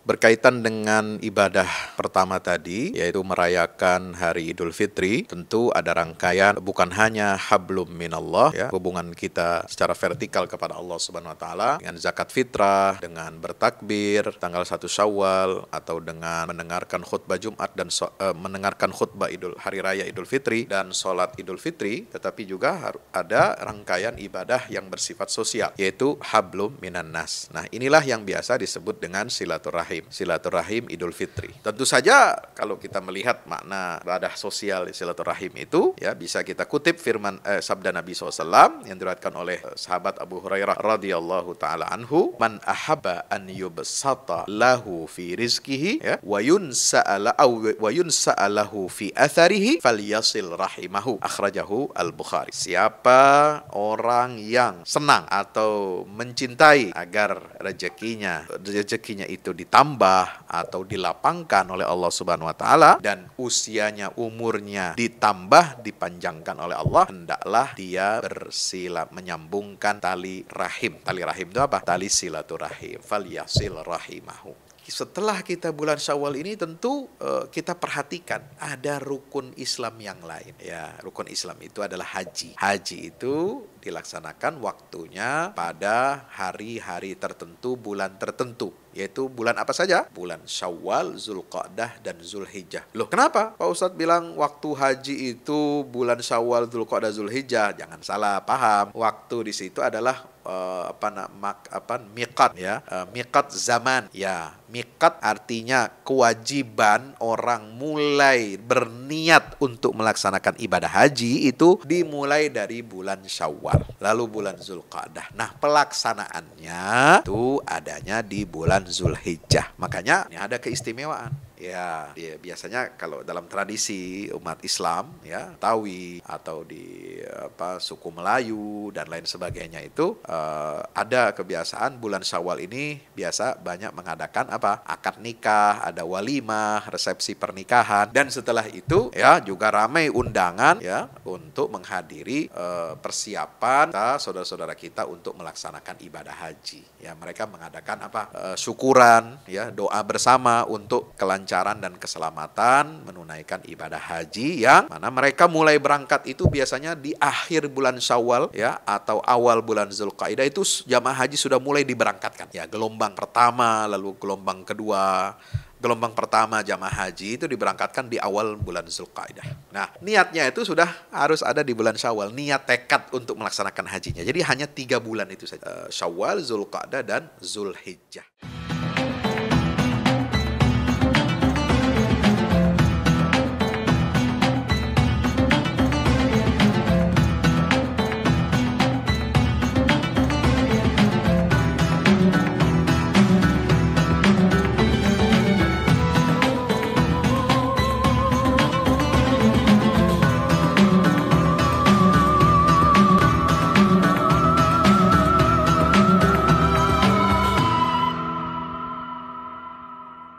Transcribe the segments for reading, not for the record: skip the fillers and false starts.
Berkaitan dengan ibadah pertama tadi, yaitu merayakan hari Idul Fitri, tentu ada rangkaian bukan hanya hablum minallah, ya, hubungan kita secara vertikal kepada Allah Subhanahu wa taala dengan zakat fitrah, dengan bertakbir tanggal 1 Syawal, atau dengan mendengarkan khutbah Jumat dan mendengarkan khutbah hari raya Idul Fitri dan sholat Idul Fitri, tetapi juga ada rangkaian ibadah yang bersifat sosial, yaitu hablum minan nas. Nah, inilah yang biasa disebut dengan silaturahim Idul Fitri. Tentu saja kalau kita melihat makna ibadah sosial silaturahim itu, ya, bisa kita kutip firman sabda Nabi SAW yang diriwayatkan oleh sahabat Abu Hurairah radhiyallahu taala anhu, man ahabba an yubsata lahu fi rizqihi, ya, wa yunsa'alahu fi atharihi falyasil rahimahu, akhrajahu al-Bukhari. Siapa orang yang senang atau mencintai agar rezekinya itu ditambah atau dilapangkan oleh Allah Subhanahu wa taala dan usianya, umurnya ditambah, dipanjangkan oleh Allah, hendaklah dia menyambungkan tali rahim. Tali rahim itu apa? Tali silaturahim. Falyasil rahimahu. Setelah kita bulan Syawal ini tentu kita perhatikan ada rukun Islam yang lain. Ya, rukun Islam itu adalah haji. Haji itu dilaksanakan waktunya pada hari-hari tertentu, bulan tertentu. Yaitu bulan apa saja? Bulan Syawal, Zulqa'dah, dan Zulhijjah. Loh, kenapa Pak Ustadz bilang waktu haji itu bulan Syawal, Zulqa'dah, Zulhijjah? Jangan salah paham. Waktu di situ adalah miqat, ya, miqat zaman, ya. Miqat artinya kewajiban orang mulai berniat untuk melaksanakan ibadah haji itu dimulai dari bulan Syawal, lalu bulan Zulqa'dah. Nah, pelaksanaannya itu adanya di bulan Zulhijjah. Makanya ini ada keistimewaan. Ya, biasanya kalau dalam tradisi umat Islam, ya, Tawi atau di suku Melayu dan lain sebagainya itu ada kebiasaan bulan Syawal ini biasa banyak mengadakan akad nikah, ada walimah, resepsi pernikahan, dan setelah itu, ya, juga ramai undangan, ya, untuk menghadiri persiapan saudara-saudara kita untuk melaksanakan ibadah haji. Ya, mereka mengadakan syukuran, ya, doa bersama untuk kelancaran dan keselamatan menunaikan ibadah haji, yang mana mereka mulai berangkat itu biasanya di akhir bulan Syawal, ya, atau awal bulan Zulqa'dah itu jamaah haji sudah mulai diberangkatkan. Ya, gelombang pertama, lalu gelombang kedua. Gelombang pertama jamaah haji itu diberangkatkan di awal bulan Zulqa'dah. Nah, niatnya itu sudah harus ada di bulan Syawal, niat tekad untuk melaksanakan hajinya. Jadi hanya 3 bulan itu saja, Syawal, Zulqa'dah, dan Zulhijjah.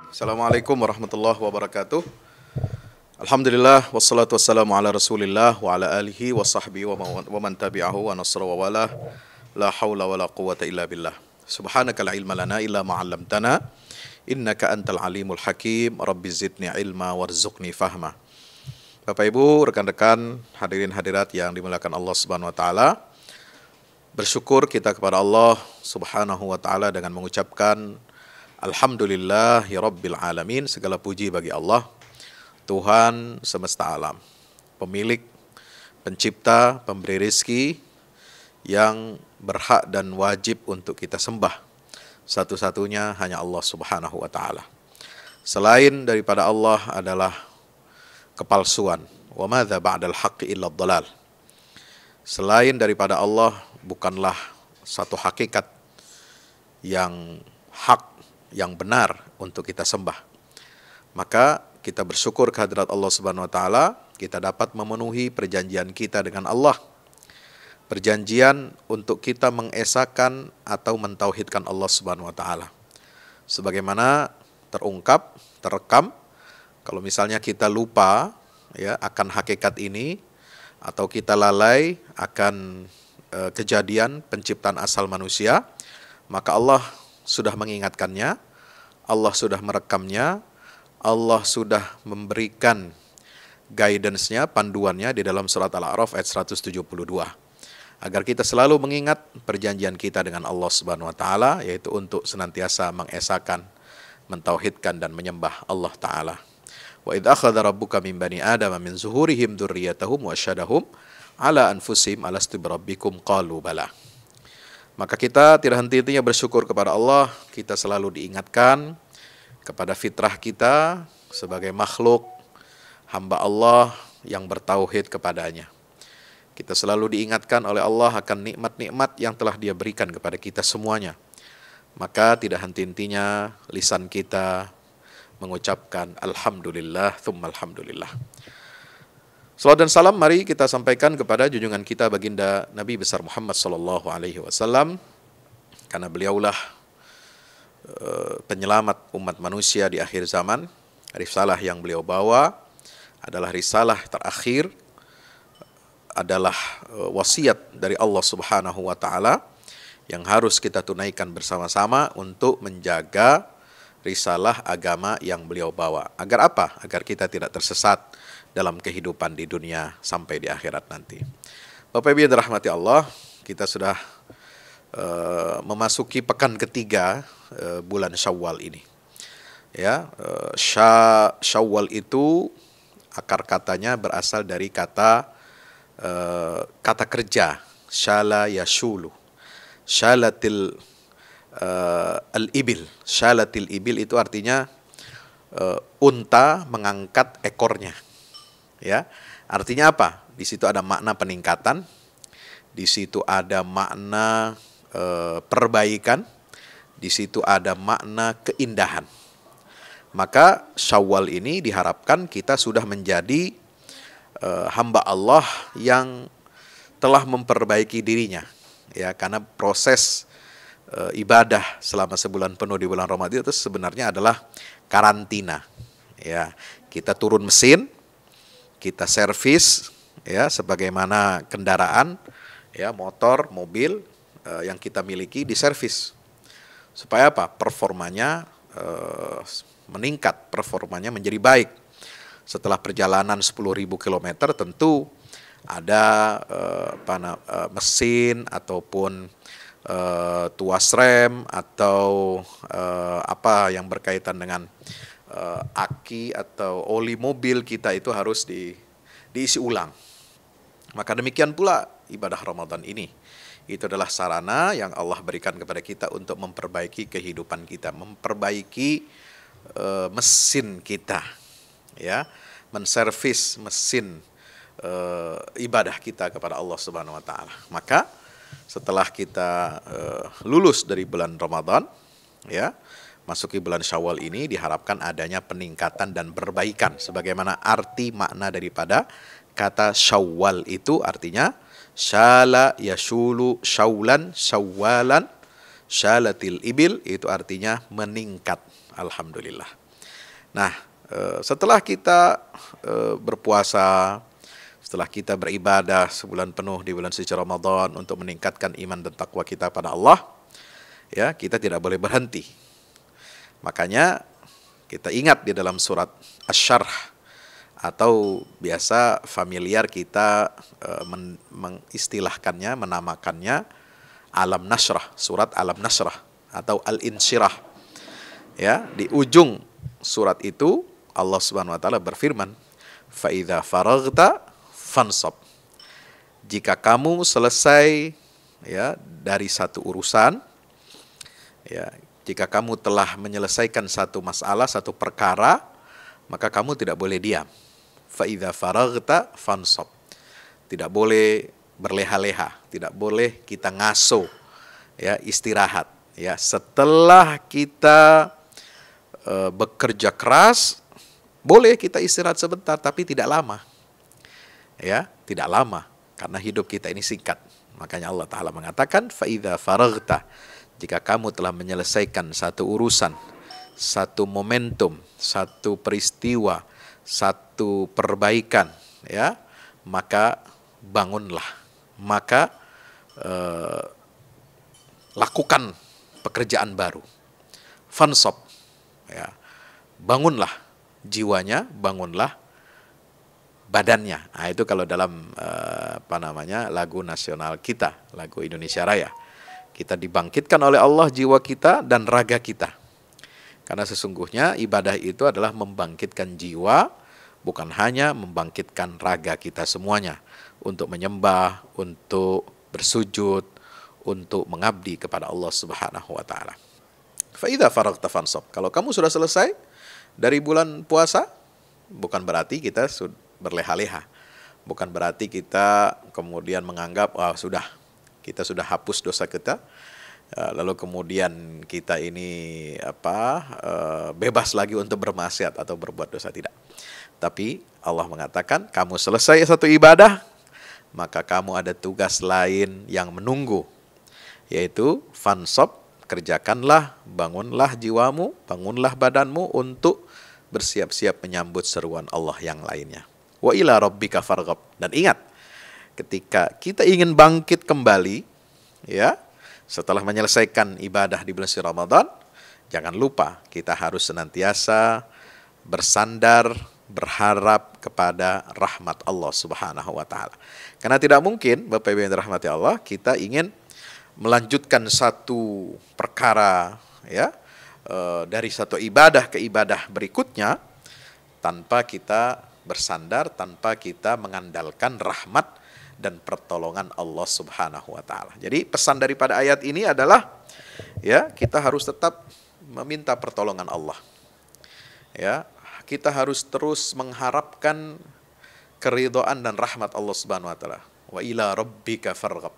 Assalamualaikum warahmatullahi wabarakatuh. Alhamdulillah, wassalatu wassalamu ala rasulillah wa ala alihi wa sahbihi wa man tabi'ahu wa nasra wa wala. La hawla wa la quwata illa billah. Subhanaka la ilma lana illa ma'allamtana, innaka antal alimul hakim. Rabbi zidni ilma warzuqni fahma. Bapak Ibu, rekan-rekan, hadirin hadirat yang dimuliakan Allah Subhanahu wa taala, bersyukur kita kepada Allah Subhanahu wa taala dengan mengucapkan Alhamdulillahi Rabbil Alamin. Segala puji bagi Allah, Tuhan semesta alam, pemilik, pencipta, pemberi rizki, yang berhak dan wajib untuk kita sembah. Satu-satunya hanya Allah Subhanahu wa ta'ala. Selain daripada Allah adalah kepalsuan. Wa madza ba'dal haqqi illa dhalal. Selain daripada Allah bukanlah satu hakikat yang hak, yang benar untuk kita sembah. Maka kita bersyukur kehadirat Allah Subhanahu wa taala, kita dapat memenuhi perjanjian kita dengan Allah. Perjanjian untuk kita mengesahkan atau mentauhidkan Allah Subhanahu wa taala. Sebagaimana terekam, kalau misalnya kita lupa, ya, akan hakikat ini, atau kita lalai akan kejadian penciptaan asal manusia, maka Allah sudah mengingatkannya. Allah sudah merekamnya, Allah sudah memberikan guidance-nya, panduannya di dalam surat Al-A'raf ayat 172. Agar kita selalu mengingat perjanjian kita dengan Allah Subhanahu wa taala, yaitu untuk senantiasa mengesahkan, mentauhidkan dan menyembah Allah taala. Wa idz akhadha rabbuka min bani adama min zuhurihim dzurriyyatahum wa asyhadahum ala anfusihim alastu birabbikum qalu bala. Maka kita tidak henti-hentinya bersyukur kepada Allah, kita selalu diingatkan kepada fitrah kita sebagai makhluk hamba Allah yang bertauhid kepadanya. Kita selalu diingatkan oleh Allah akan nikmat-nikmat yang telah Dia berikan kepada kita semuanya. Maka tidak henti-hentinya lisan kita mengucapkan alhamdulillah tsumma alhamdulillah. Salawat dan salam mari kita sampaikan kepada junjungan kita baginda Nabi besar Muhammad sallallahu alaihi wasallam, karena beliaulah penyelamat umat manusia di akhir zaman. Risalah yang beliau bawa adalah risalah terakhir, adalah wasiat dari Allah Subhanahu wa taala yang harus kita tunaikan bersama-sama untuk menjaga risalah agama yang beliau bawa. Agar apa? Agar kita tidak tersesat dalam kehidupan di dunia sampai di akhirat nanti. Bapak Ibu yang dirahmati Allah, kita sudah memasuki pekan ketiga bulan Syawal ini. Ya, Syawal itu akar katanya berasal dari kata kerja, syala yashulu. Syalatil al-ibil. Syalatil ibil itu artinya unta mengangkat ekornya. Ya, artinya apa? Di situ ada makna peningkatan, di situ ada makna perbaikan, di situ ada makna keindahan. Maka Syawal ini diharapkan kita sudah menjadi hamba Allah yang telah memperbaiki dirinya, ya, karena proses ibadah selama sebulan penuh di bulan Ramadan itu sebenarnya adalah karantina. Ya, kita turun mesin, kita servis, ya, sebagaimana kendaraan, ya, motor, mobil yang kita miliki diservis. Supaya apa? Performanya meningkat, performanya menjadi baik. Setelah perjalanan 10.000 km tentu ada mesin ataupun tuas rem atau apa yang berkaitan dengan aki atau oli mobil kita itu harus diisi ulang. Maka demikian pula ibadah Ramadan ini. Itu adalah sarana yang Allah berikan kepada kita untuk memperbaiki kehidupan kita, memperbaiki mesin kita, ya, menservis mesin ibadah kita kepada Allah Subhanahu wa taala. Maka setelah kita lulus dari bulan Ramadan, ya, masuki bulan Syawal ini diharapkan adanya peningkatan dan perbaikan sebagaimana arti makna daripada kata Syawal itu, artinya syala yashulu syaulan syawwalan syalatil ibil, itu artinya meningkat. Alhamdulillah. Nah, setelah kita berpuasa, setelah kita beribadah sebulan penuh di bulan suci Ramadan untuk meningkatkan iman dan takwa kita pada Allah, ya, kita tidak boleh berhenti. Makanya kita ingat di dalam surat Asy-Syarh, atau biasa familiar kita mengistilahkannya, menamakannya Alam Nashrah, surat Alam Nashrah atau Al-Insyirah. Ya, di ujung surat itu Allah Subhanahu wa taala berfirman, "Fa idza faraghta fansab." Jika kamu selesai, ya, dari satu urusan, ya, jika kamu telah menyelesaikan satu masalah, satu perkara, maka kamu tidak boleh diam. Fa idza faraghta fansab. Tidak boleh berleha-leha, tidak boleh kita ngaso, ya, istirahat, ya. Setelah kita bekerja keras, boleh kita istirahat sebentar, tapi tidak lama. Ya, tidak lama, karena hidup kita ini singkat. Makanya Allah Ta'ala mengatakan, fa idza faraghta, jika kamu telah menyelesaikan satu urusan, satu momentum, satu peristiwa, satu perbaikan, ya, maka bangunlah, maka lakukan pekerjaan baru. Fansab, Ya, bangunlah jiwanya, bangunlah badannya. Nah, itu kalau dalam lagu nasional kita, lagu Indonesia Raya. Kita dibangkitkan oleh Allah jiwa kita dan raga kita. Karena sesungguhnya ibadah itu adalah membangkitkan jiwa, bukan hanya membangkitkan raga kita semuanya. Untuk menyembah, untuk bersujud, untuk mengabdi kepada Allah Subhanahu wa ta'ala. Fa'idha faragta fansab. Kalau kamu sudah selesai dari bulan puasa, bukan berarti kita berleha-leha. Bukan berarti kita kemudian menganggap, sudah, kita sudah hapus dosa kita, lalu kemudian kita ini bebas lagi untuk bermaksiat atau berbuat dosa. Tidak. Tapi Allah mengatakan, kamu selesai satu ibadah, maka kamu ada tugas lain yang menunggu, yaitu fansab, kerjakanlah, bangunlah jiwamu, bangunlah badanmu untuk bersiap-siap menyambut seruan Allah yang lainnya. Wa ila rabbika farghab. Dan ingat, ketika kita ingin bangkit kembali, ya, setelah menyelesaikan ibadah di bulan suci Ramadan, jangan lupa kita harus senantiasa bersandar, berharap kepada rahmat Allah Subhanahu wa ta'ala. Karena tidak mungkin, Bapak Ibu yang dirahmati Allah, kita ingin melanjutkan satu perkara, ya, dari satu ibadah ke ibadah berikutnya tanpa kita bersandar, tanpa kita mengandalkan rahmat dan pertolongan Allah Subhanahu wa ta'ala. Jadi pesan daripada ayat ini adalah, ya, kita harus tetap meminta pertolongan Allah. Ya, kita harus terus mengharapkan keridhaan dan rahmat Allah Subhanahu wa ta'ala. Wa ila rabbika farghab.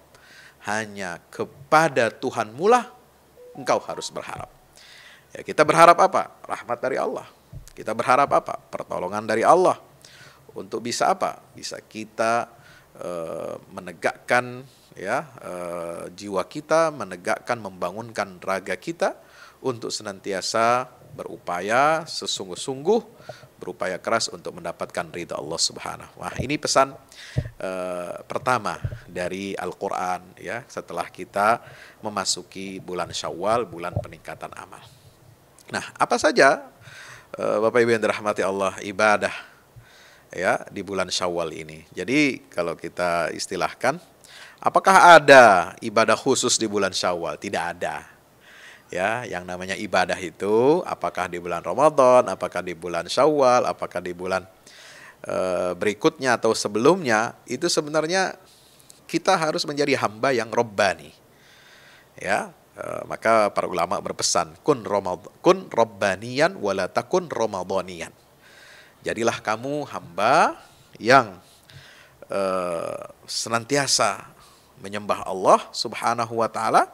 Hanya kepada Tuhanmu lah engkau harus berharap. Ya, kita berharap apa? Rahmat dari Allah. Kita berharap apa? Pertolongan dari Allah. Untuk bisa apa? Bisa kita menegakkan, ya, jiwa kita, menegakkan, membangunkan raga kita untuk senantiasa berupaya sesungguh-sungguh, berupaya keras untuk mendapatkan ridha Allah Subhanahu. Wah, ini pesan pertama dari Al-Quran, ya, setelah kita memasuki bulan Syawal, bulan peningkatan amal. Nah, apa saja Bapak Ibu yang dirahmati Allah ibadah, ya, di bulan Syawal ini? Jadi kalau kita istilahkan, apakah ada ibadah khusus di bulan Syawal? Tidak ada. Ya, yang namanya ibadah itu apakah di bulan Ramadan, apakah di bulan Syawal, apakah di bulan berikutnya atau sebelumnya, itu sebenarnya kita harus menjadi hamba yang robbani. Ya, maka para ulama berpesan, kun robbaniyan wala takun ramadhaniyan. Jadilah kamu hamba yang senantiasa menyembah Allah Subhanahu wa ta'ala,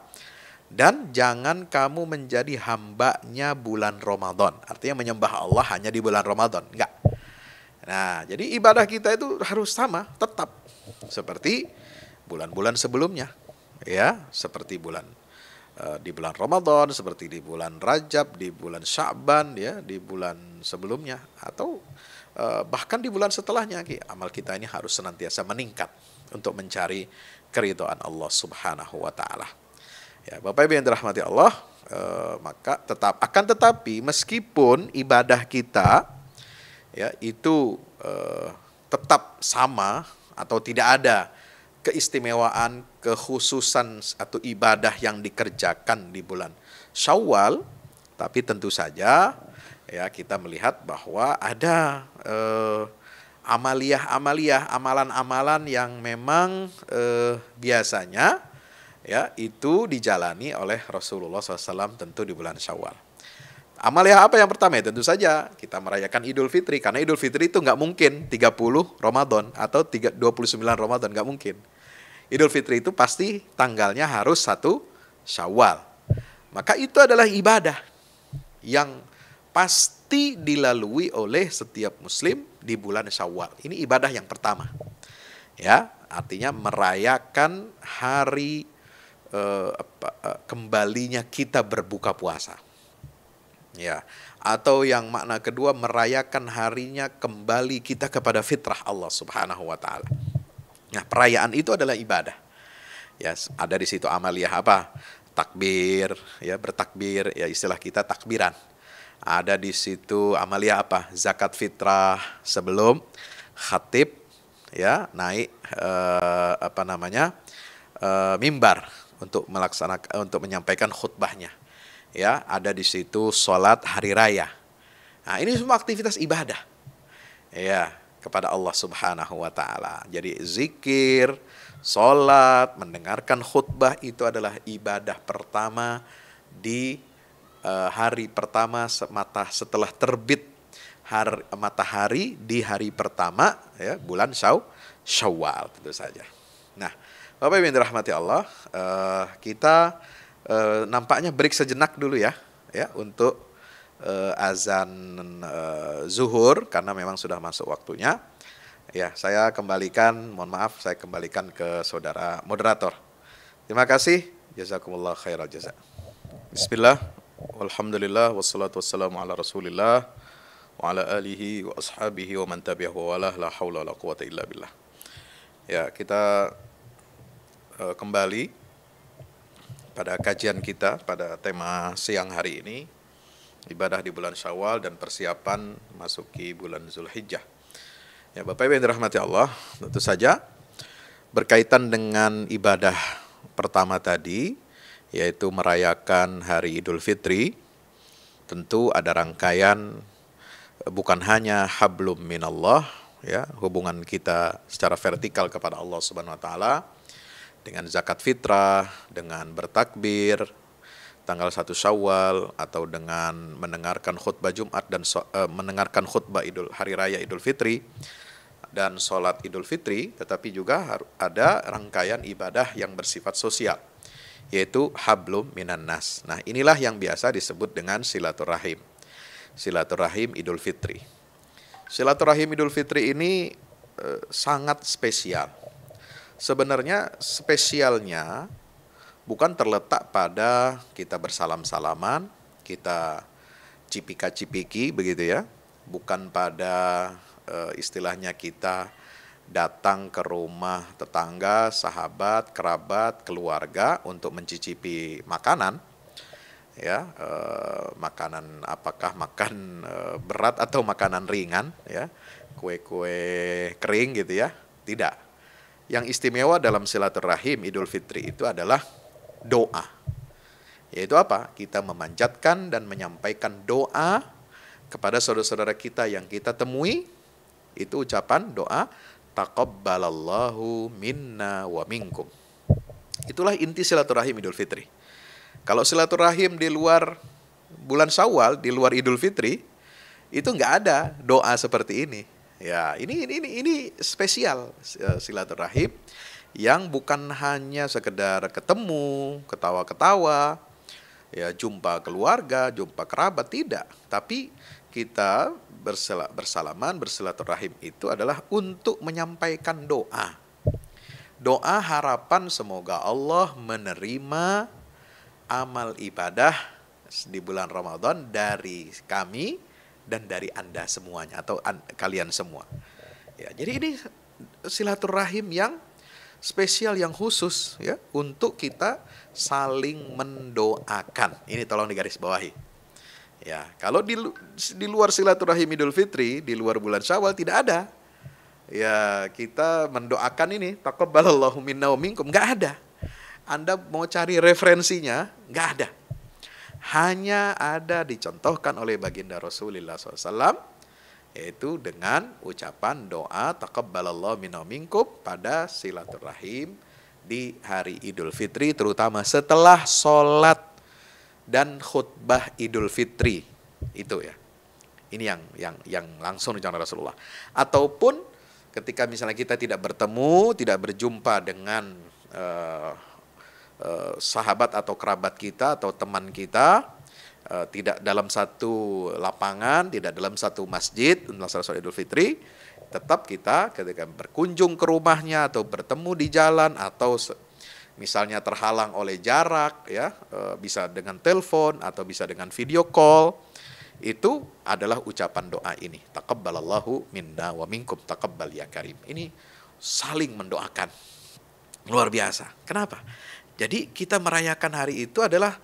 dan jangan kamu menjadi hambanya bulan Ramadan. Artinya menyembah Allah hanya di bulan Ramadan. Enggak. Nah, jadi ibadah kita itu harus sama, tetap seperti bulan-bulan sebelumnya. Ya, seperti di bulan Ramadan, seperti di bulan Rajab, di bulan Sya'ban, ya, di bulan sebelumnya, atau bahkan di bulan setelahnya. Amal kita ini harus senantiasa meningkat untuk mencari keridhaan Allah Subhanahu wa ta'ala. Ya, Bapak Ibu yang dirahmati Allah, maka tetapi meskipun ibadah kita, ya, itu tetap sama atau tidak ada keistimewaan, kekhususan atau ibadah yang dikerjakan di bulan Syawal, tapi tentu saja, ya, kita melihat bahwa ada amaliyah-amaliyah, amalan-amalan yang memang biasanya, ya, itu dijalani oleh Rasulullah SAW tentu di bulan Syawal. Amaliyah apa yang pertama? Ya, tentu saja kita merayakan Idul Fitri, karena Idul Fitri itu nggak mungkin 30 Ramadan atau 29 Ramadan, nggak mungkin. Idul Fitri itu pasti tanggalnya harus 1 Syawal. Maka itu adalah ibadah yang pasti dilalui oleh setiap muslim di bulan Syawal. Ini ibadah yang pertama. Ya, artinya merayakan hari kembalinya kita berbuka puasa. Ya, atau yang makna kedua, merayakan harinya kembali kita kepada fitrah Allah Subhanahu wa ta'ala. Nah, perayaan itu adalah ibadah. Ya, ada di situ amaliyah apa? Takbir, ya, bertakbir, ya, istilah kita takbiran. Ada di situ amalia apa? Zakat fitrah sebelum khatib ya naik mimbar untuk menyampaikan khutbahnya. Ya, ada di situ sholat hari raya. Nah, ini semua aktivitas ibadah. Ya, kepada Allah Subhanahu wa taala. Jadi zikir, sholat, mendengarkan khutbah itu adalah ibadah pertama di hari pertama setelah terbit matahari di hari pertama ya bulan Syawal tentu saja. Nah, Bapak Ibu yang dirahmati Allah, kita nampaknya break sejenak dulu ya untuk azan zuhur karena memang sudah masuk waktunya. Ya, saya kembalikan ke saudara moderator. Terima kasih. Jazakumullah khairal jaza. Bismillah. Walhamdulillah wassalatu wassalamu ala Rasulillah wa ala alihi wa ashabihi wa man tabi'ahu wa la haula wala quwata illa billah. Ya, kita kembali pada kajian kita pada tema siang hari ini, ibadah di bulan Syawal dan persiapan masuki bulan Zulhijjah. Ya, Bapak Ibu yang dirahmati Allah, tentu saja berkaitan dengan ibadah pertama tadi, yaitu merayakan hari Idul Fitri, tentu ada rangkaian bukan hanya hablum minallah, ya, hubungan kita secara vertikal kepada Allah Subhanahu wa taala dengan zakat fitrah, dengan bertakbir tanggal 1 Syawal, atau dengan mendengarkan khutbah Jumat dan mendengarkan khutbah hari raya Idul Fitri dan sholat Idul Fitri, tetapi juga ada rangkaian ibadah yang bersifat sosial, yaitu hablum minan nas. Nah, inilah yang biasa disebut dengan silaturahim. Silaturahim Idul Fitri. Silaturahim Idul Fitri ini sangat spesial. Sebenarnya spesialnya bukan terletak pada kita bersalam-salaman, kita cipika-cipiki begitu ya. Bukan pada istilahnya kita datang ke rumah tetangga, sahabat, kerabat, keluarga untuk mencicipi makanan. Ya, makanan apakah makan berat atau makanan ringan ya, kue-kue kering gitu ya. Tidak. Yang istimewa dalam silaturahim Idul Fitri itu adalah doa. Yaitu apa? Kita memanjatkan dan menyampaikan doa kepada saudara-saudara kita yang kita temui. Itu ucapan doa taqabbalallahu minna wa minkum. Itulah inti silaturahim Idul Fitri. Kalau silaturahim di luar bulan Syawal, di luar Idul Fitri, itu nggak ada doa seperti ini. Ya, ini spesial silaturahim yang bukan hanya sekedar ketemu, ketawa-ketawa, ya jumpa keluarga, jumpa kerabat, tidak. Tapi kita bersalaman, bersilaturahim itu adalah untuk menyampaikan doa. Doa harapan semoga Allah menerima amal ibadah di bulan Ramadan dari kami dan dari Anda semuanya atau kalian semua. Ya, jadi ini silaturahim yang spesial, yang khusus ya untuk kita saling mendoakan. Ini tolong digarisbawahi. Ya, kalau di luar silaturahim Idul Fitri, di luar bulan Syawal tidak ada. Ya, kita mendoakan ini taqabbalallahu minna wa minkum, enggak ada. Anda mau cari referensinya, enggak ada. Hanya ada dicontohkan oleh baginda Rasulullah SAW, yaitu dengan ucapan doa taqabbalallahu minna minkum pada silaturahim di hari Idul Fitri, terutama setelah sholat dan khutbah Idul Fitri itu ya. Ini yang langsung dicontohkan Rasulullah. Ataupun ketika misalnya kita tidak bertemu, tidak berjumpa dengan sahabat atau kerabat kita atau teman kita, tidak dalam satu lapangan, tidak dalam satu masjid dalam sholat Idul Fitri, tetap kita ketika berkunjung ke rumahnya atau bertemu di jalan atau misalnya terhalang oleh jarak ya, bisa dengan telepon atau bisa dengan video call, itu adalah ucapan doa ini, taqabbalallahu minna wa minkum taqabbal ya karim. Ini saling mendoakan, luar biasa. Kenapa? Jadi kita merayakan hari itu adalah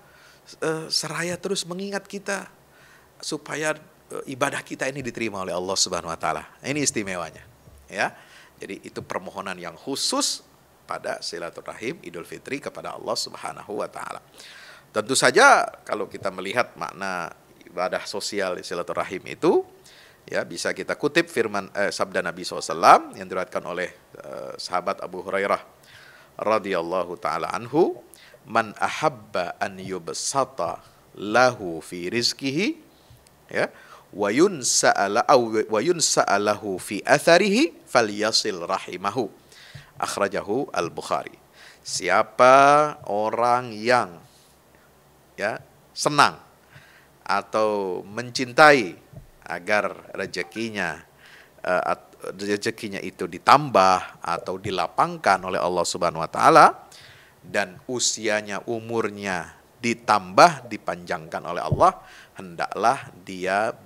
seraya terus mengingat kita supaya ibadah kita ini diterima oleh Allah Subhanahu wa taala. Ini istimewanya, ya. Jadi itu permohonan yang khusus pada silaturahim Idul Fitri kepada Allah Subhanahu wa taala. Tentu saja kalau kita melihat makna ibadah sosial silaturahim itu, ya bisa kita kutip firman sabda Nabi SAW yang diriwayatkan oleh sahabat Abu Hurairah radhiyallahu taala anhu, man ahabba an yubsata lahu fi rizkihi, ya, wa yunsa'alahu fi atharihi falyasil rahimahu, akhrajahu al-Bukhari. Siapa orang yang, ya, senang atau mencintai agar rezekinya itu ditambah atau dilapangkan oleh Allah Subhanahu wa taala, dan usianya, umurnya ditambah, dipanjangkan oleh Allah, hendaklah dia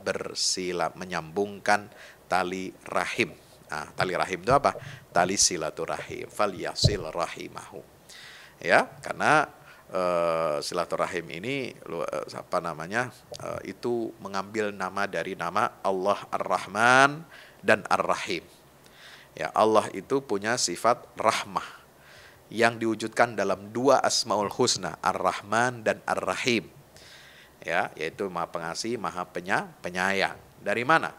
menyambungkan tali rahim. Nah, tali rahim itu apa? Tali silaturahim. Falyasil rahimahu. Ya, karena silaturahim ini itu mengambil nama dari nama Allah Ar-Rahman dan Ar-Rahim. Ya, Allah itu punya sifat rahmah yang diwujudkan dalam dua Asmaul Husna, Ar-Rahman dan Ar-Rahim. Ya, yaitu Maha Pengasih, Maha Penyayang. Dari mana?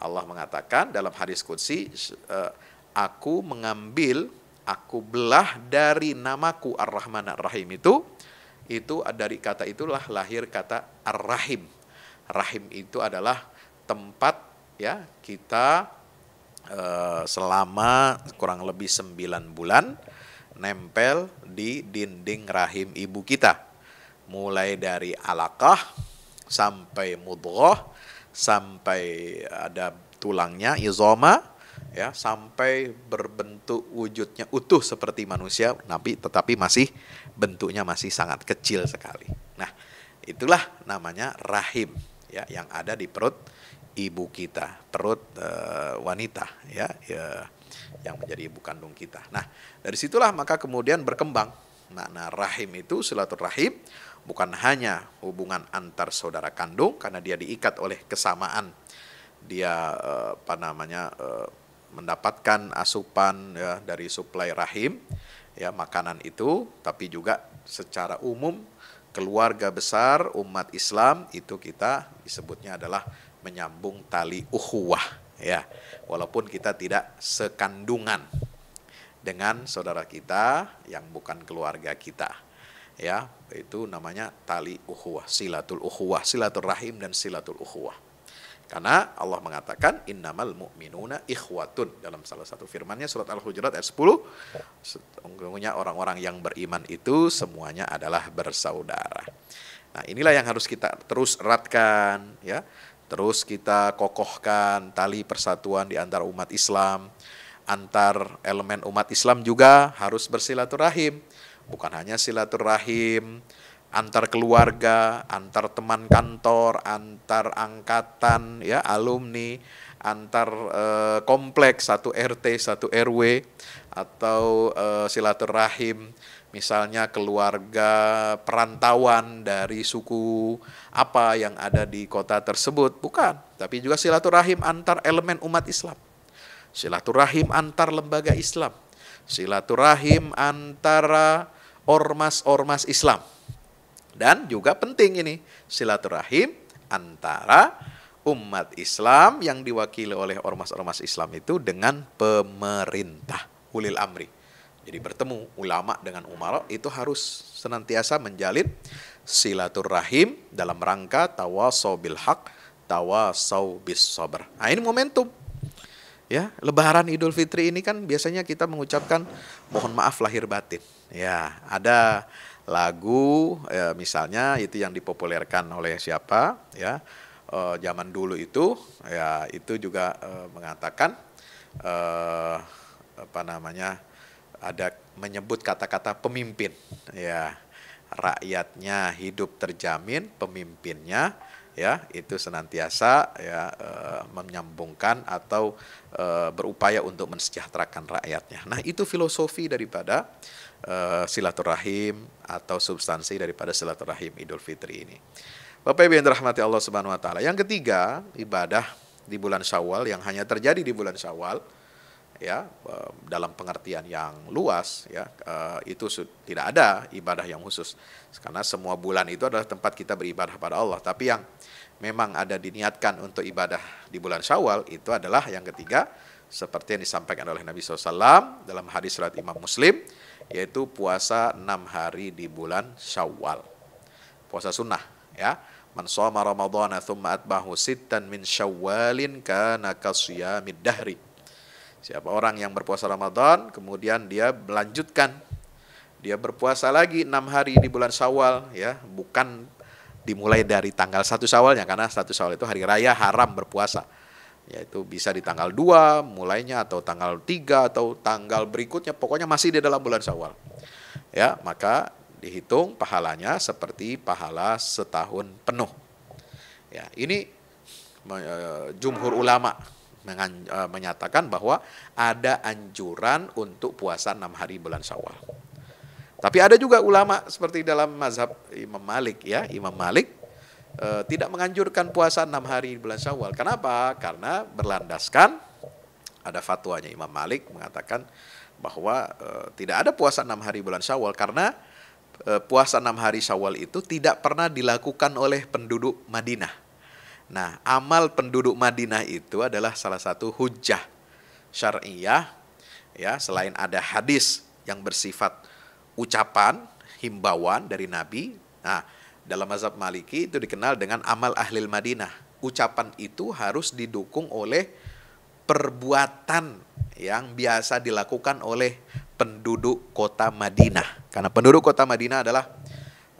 Allah mengatakan dalam hadis qudsi, aku belah dari namaku Ar-Rahman Ar-Rahim itu dari kata itulah lahir kata Ar-Rahim. Rahim itu adalah tempat, ya, kita selama kurang lebih 9 bulan nempel di dinding rahim ibu kita. Mulai dari alaqah sampai mudghah, sampai ada tulangnya, izoma, ya, sampai berbentuk wujudnya utuh seperti manusia, tetapi bentuknya masih sangat kecil sekali. Nah, itulah namanya rahim, ya, yang ada di perut ibu kita, perut wanita, ya, yang menjadi ibu kandung kita. Nah, dari situlah maka kemudian berkembang makna rahim itu. Silaturahim bukan hanya hubungan antar saudara kandung karena dia diikat oleh kesamaan dia mendapatkan asupan, ya, dari suplai rahim, ya, makanan itu, tapi juga secara umum keluarga besar umat Islam itu kita disebutnya adalah menyambung tali ukhuwah, ya, walaupun kita tidak sekandungan dengan saudara kita yang bukan keluarga kita, ya, itu namanya tali ukhuwah, silaturahim dan silatul ukhuwah. Karena Allah mengatakan innamal mu'minuna ikhwatun dalam salah satu firman-Nya surat Al-Hujurat ayat 10, sesungguhnya orang-orang yang beriman itu semuanya adalah bersaudara. Nah, inilah yang harus kita terus eratkan, ya. Terus kita kokohkan tali persatuan di antara umat Islam. Antar elemen umat Islam juga harus bersilaturahim. Bukan hanya silaturahim antar keluarga, antar teman kantor, antar angkatan, ya, alumni, antar kompleks, satu RT, satu RW, atau silaturahim misalnya keluarga perantauan dari suku apa yang ada di kota tersebut, bukan. Tapi juga silaturahim antar elemen umat Islam, silaturahim antar lembaga Islam, silaturahim antara ormas-ormas Islam. Dan juga penting ini, silaturahim antara umat Islam yang diwakili oleh ormas-ormas Islam itu dengan pemerintah, ulil amri. Jadi bertemu ulama dengan umara itu harus senantiasa menjalin silaturahim dalam rangka tawasau bil haq, tawasau bis sabr. Nah, ini momentum. Ya, Lebaran Idul Fitri ini kan biasanya kita mengucapkan mohon maaf lahir batin. Ya, ada lagu, ya, misalnya itu yang dipopulerkan oleh siapa, ya, zaman dulu itu, ya, itu juga mengatakan ada menyebut kata-kata pemimpin, ya, rakyatnya hidup terjamin, pemimpinnya, ya, itu senantiasa, ya, menyambungkan atau berupaya untuk mensejahterakan rakyatnya. Nah, itu filosofi daripada silaturahim atau substansi daripada silaturahim Idul Fitri ini. Bapak Ibu yang dirahmati Allah Subhanahu wa taala. Yang ketiga, ibadah di bulan Syawal yang hanya terjadi di bulan Syawal, ya, dalam pengertian yang luas, ya, itu tidak ada ibadah yang khusus karena semua bulan itu adalah tempat kita beribadah pada Allah. Tapi yang memang ada diniatkan untuk ibadah di bulan Syawal itu adalah yang ketiga, seperti yang disampaikan oleh Nabi SAW dalam hadis riwayat Imam Muslim, yaitu puasa 6 hari di bulan Syawal, puasa sunnah, ya. Man shoma ramadhana tsumma atba'ahu sittan min syawalin kana kasiyamid dahri. Siapa orang yang berpuasa Ramadan, kemudian dia melanjutkan, dia berpuasa lagi 6 hari di bulan Syawal, ya, bukan dimulai dari tanggal 1 Syawalnya, karena 1 Syawal itu hari raya haram berpuasa. Yaitu bisa di tanggal 2 mulainya, atau tanggal 3, atau tanggal berikutnya, pokoknya masih di dalam bulan Syawal. Ya, maka dihitung pahalanya seperti pahala setahun penuh. Ya, ini jumhur ulama menyatakan bahwa ada anjuran untuk puasa 6 hari bulan Syawal. Tapi ada juga ulama seperti dalam mazhab Imam Malik, ya, Imam Malik tidak menganjurkan puasa 6 hari bulan Syawal. Kenapa? Karena berlandaskan ada fatwanya Imam Malik mengatakan bahwa tidak ada puasa 6 hari bulan Syawal karena puasa 6 hari Syawal itu tidak pernah dilakukan oleh penduduk Madinah. Nah, amal penduduk Madinah itu adalah salah satu hujjah syar'iyah, ya, selain ada hadis yang bersifat ucapan, himbauan dari Nabi. Nah, dalam mazhab Maliki itu dikenal dengan amal ahlil Madinah. Ucapan itu harus didukung oleh perbuatan yang biasa dilakukan oleh penduduk kota Madinah. Karena penduduk kota Madinah adalah,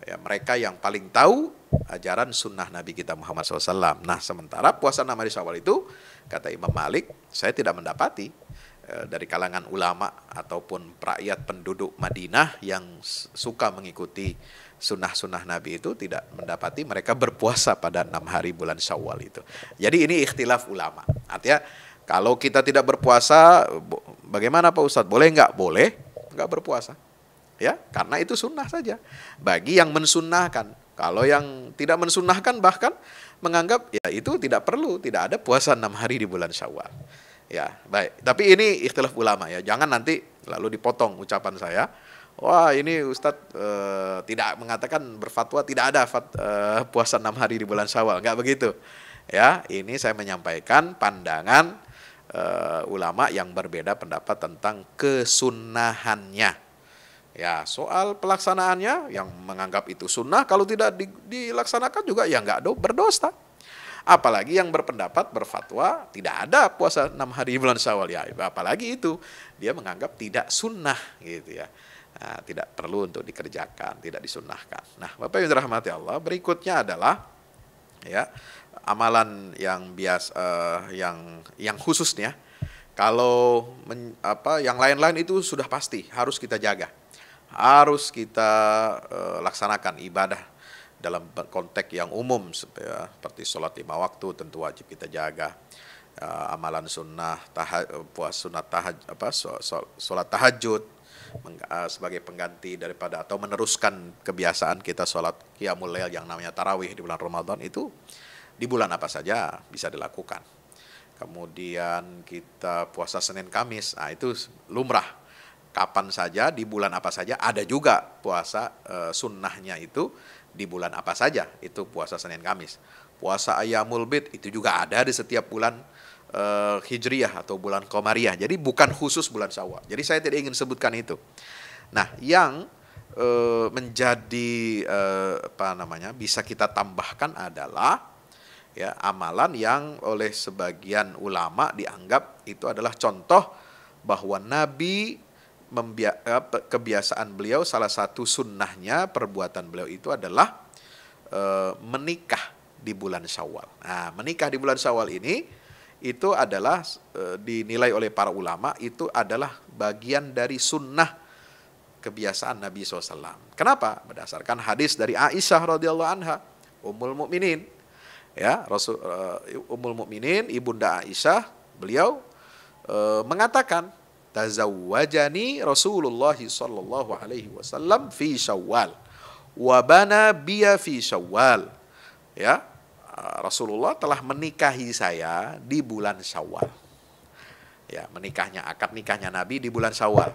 ya, mereka yang paling tahu ajaran sunnah Nabi kita Muhammad SAW. Nah, sementara puasa 6 hari Syawal itu, kata Imam Malik, saya tidak mendapati dari kalangan ulama ataupun rakyat penduduk Madinah yang suka mengikuti sunnah-sunnah Nabi itu, tidak mendapati mereka berpuasa pada 6 hari bulan Syawal itu. Jadi ini ikhtilaf ulama. Artinya kalau kita tidak berpuasa, bagaimana Pak Ustadz? Boleh nggak? Boleh nggak berpuasa. Ya, karena itu sunnah saja. Bagi yang mensunnahkan. Kalau yang tidak mensunnahkan bahkan menganggap ya itu tidak perlu, tidak ada puasa 6 hari di bulan Syawal. Ya, baik. Tapi ini ikhtilaf ulama, ya. Jangan nanti lalu dipotong ucapan saya. Wah, ini Ustadz tidak mengatakan, berfatwa tidak ada puasa 6 hari di bulan Syawal. Enggak begitu. Ya, ini saya menyampaikan pandangan ulama yang berbeda pendapat tentang kesunnahannya. Ya, soal pelaksanaannya yang menganggap itu sunnah, kalau tidak dilaksanakan juga ya enggak berdosa. Apalagi yang berpendapat, berfatwa tidak ada puasa 6 hari bulan Syawal, ya apalagi itu dia menganggap tidak sunnah gitu, ya. Nah, tidak perlu untuk dikerjakan, tidak disunnahkan. Nah, Bapak yang dirahmati Allah, berikutnya adalah, ya, amalan yang biasa, yang khususnya kalau yang lain-lain itu sudah pasti harus kita jaga, harus kita laksanakan ibadah dalam konteks yang umum, seperti sholat 5 waktu tentu wajib kita jaga. Amalan sunnah, sholat tahajud sebagai pengganti daripada atau meneruskan kebiasaan kita sholat qiyamul lail yang namanya tarawih di bulan Ramadan, itu di bulan apa saja bisa dilakukan. Kemudian kita puasa Senin Kamis, nah itu lumrah. Kapan saja, di bulan apa saja, ada juga puasa sunnahnya itu di bulan apa saja, itu puasa Senin Kamis. Puasa Ayyamul Bid itu juga ada di setiap bulan Hijriyah atau bulan Qamariyah. Jadi bukan khusus bulan Syawal. Jadi saya tidak ingin sebutkan itu. Nah, yang menjadi bisa kita tambahkan adalah, ya, amalan yang oleh sebagian ulama dianggap itu adalah contoh bahwa Nabi kebiasaan beliau, salah satu sunnahnya, perbuatan beliau itu adalah menikah di bulan Syawal. Nah, menikah di bulan Syawal ini itu adalah dinilai oleh para ulama itu adalah bagian dari sunnah kebiasaan Nabi SAW. Kenapa? Berdasarkan hadis dari Aisyah radhiyallahu anha, Ummul Mukminin, ya, Ummul Mukminin, ibunda Aisyah, beliau mengatakan, tazawwajani Rasulullah sallallahu alaihi wasallam fi Syawal wa bana biya fi Syawal. ya, Rasulullah telah menikahi saya di bulan Syawal. Ya, akad nikahnya Nabi di bulan Syawal.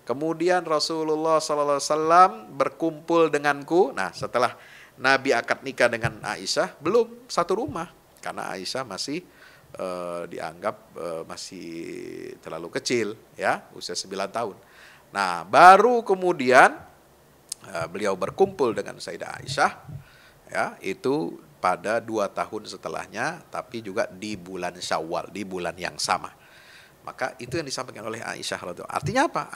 Kemudian Rasulullah SAW berkumpul denganku. Nah, setelah Nabi akad nikah dengan Aisyah, belum satu rumah, karena Aisyah masih dianggap masih terlalu kecil, ya, usia 9 tahun. Nah, baru kemudian beliau berkumpul dengan Sayyidah Aisyah, ya, itu pada 2 tahun setelahnya, tapi juga di bulan Syawal, di bulan yang sama. Maka itu yang disampaikan oleh Aisyah radhiyallahu. Artinya apa?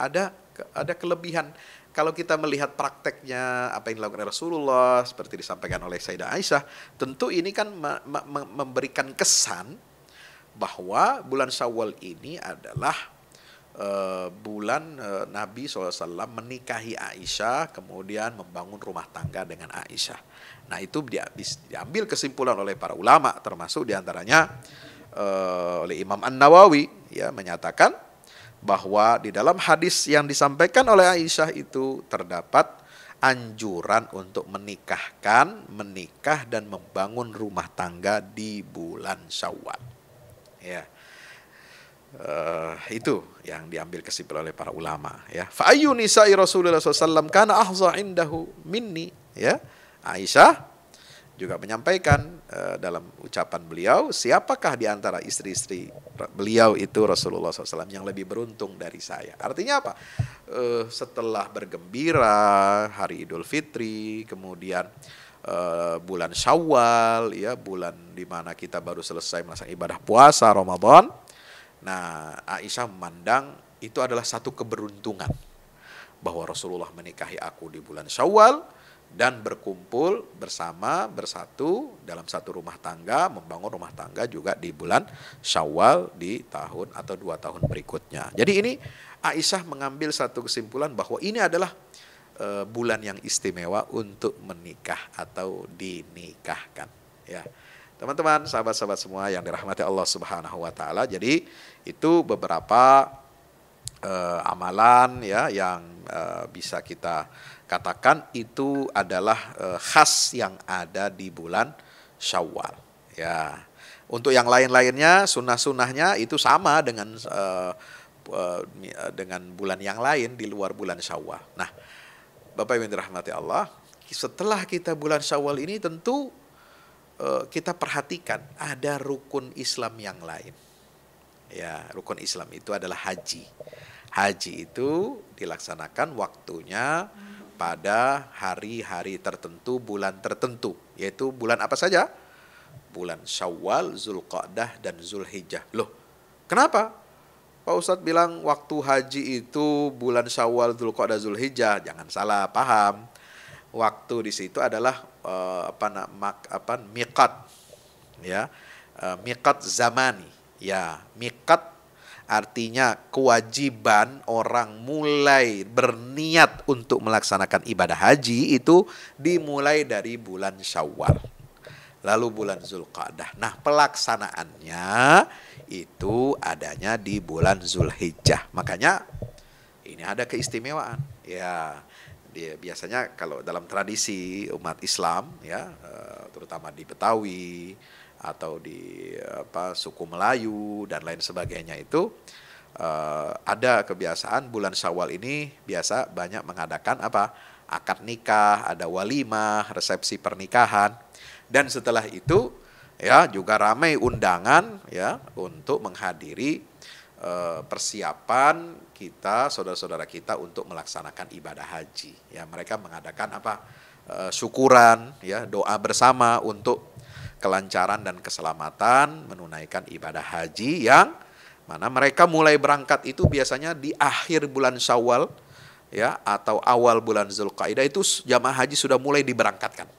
Ada kelebihan. Kalau kita melihat prakteknya apa yang dilakukan Rasulullah seperti disampaikan oleh Sayyidah Aisyah, tentu ini kan memberikan kesan bahwa bulan Syawal ini adalah bulan Nabi SAW menikahi Aisyah, kemudian membangun rumah tangga dengan Aisyah. Nah, itu diambil kesimpulan oleh para ulama, termasuk diantaranya oleh Imam An-Nawawi, ya, menyatakan bahwa di dalam hadis yang disampaikan oleh Aisyah itu terdapat anjuran untuk menikah dan membangun rumah tangga di bulan Syawal. Ya. Itu yang diambil kesimpulan oleh para ulama, ya. Fa ayyu nisa'i Rasulullah SAW kana ahza indahu minni, ya. Aisyah juga menyampaikan dalam ucapan beliau, siapakah di antara istri-istri beliau itu Rasulullah SAW yang lebih beruntung dari saya. Artinya apa? Setelah bergembira hari Idul Fitri, kemudian bulan Syawal, ya, bulan di mana kita baru selesai melaksanakan ibadah puasa Ramadan. Nah, Aisyah memandang itu adalah satu keberuntungan bahwa Rasulullah menikahi aku di bulan Syawal dan berkumpul bersatu dalam satu rumah tangga, membangun rumah tangga juga di bulan Syawal di tahun atau 2 tahun berikutnya. Jadi ini Aisyah mengambil satu kesimpulan bahwa ini adalah bulan yang istimewa untuk menikah atau dinikahkan, ya. Teman-teman, sahabat-sahabat semua yang dirahmati Allah Subhanahu wa taala. Jadi itu beberapa amalan, ya, yang bisa kita katakan itu adalah khas yang ada di bulan Syawal, ya. Untuk yang lain-lainnya, sunnah-sunnahnya itu sama dengan bulan yang lain di luar bulan Syawal. Nah, Bapak Ibu yang dirahmati Allah, setelah kita bulan Syawal ini tentu kita perhatikan ada rukun Islam yang lain. Ya, rukun Islam itu adalah haji. Haji itu dilaksanakan waktunya pada hari-hari tertentu, bulan tertentu. Yaitu bulan apa saja? Bulan Syawal, Zulqa'dah, dan Zulhijjah. Loh, kenapa? Pak Ustadz bilang waktu haji itu bulan Syawal, Zulqa'dah, Zulhijjah. Jangan salah paham. Waktu di situ adalah miqat, ya, miqat zamani, ya. Miqat artinya kewajiban orang mulai berniat untuk melaksanakan ibadah haji itu dimulai dari bulan Syawal, lalu bulan Zulqa'dah. Nah, pelaksanaannya itu adanya di bulan Zulhijjah. Makanya ini ada keistimewaan, ya. Biasanya kalau dalam tradisi umat Islam, ya, terutama di Betawi atau di suku Melayu dan lain sebagainya itu ada kebiasaan bulan Syawal ini biasa banyak mengadakan akad nikah, ada walimah, resepsi pernikahan, dan setelah itu, ya, juga ramai undangan, ya, untuk menghadiri persiapan kita, saudara-saudara kita untuk melaksanakan ibadah haji. Ya, mereka mengadakan syukuran, ya, doa bersama untuk kelancaran dan keselamatan menunaikan ibadah haji yang mana mereka mulai berangkat itu biasanya di akhir bulan Syawal, ya, atau awal bulan Zulqa'dah itu jamaah haji sudah mulai diberangkatkan.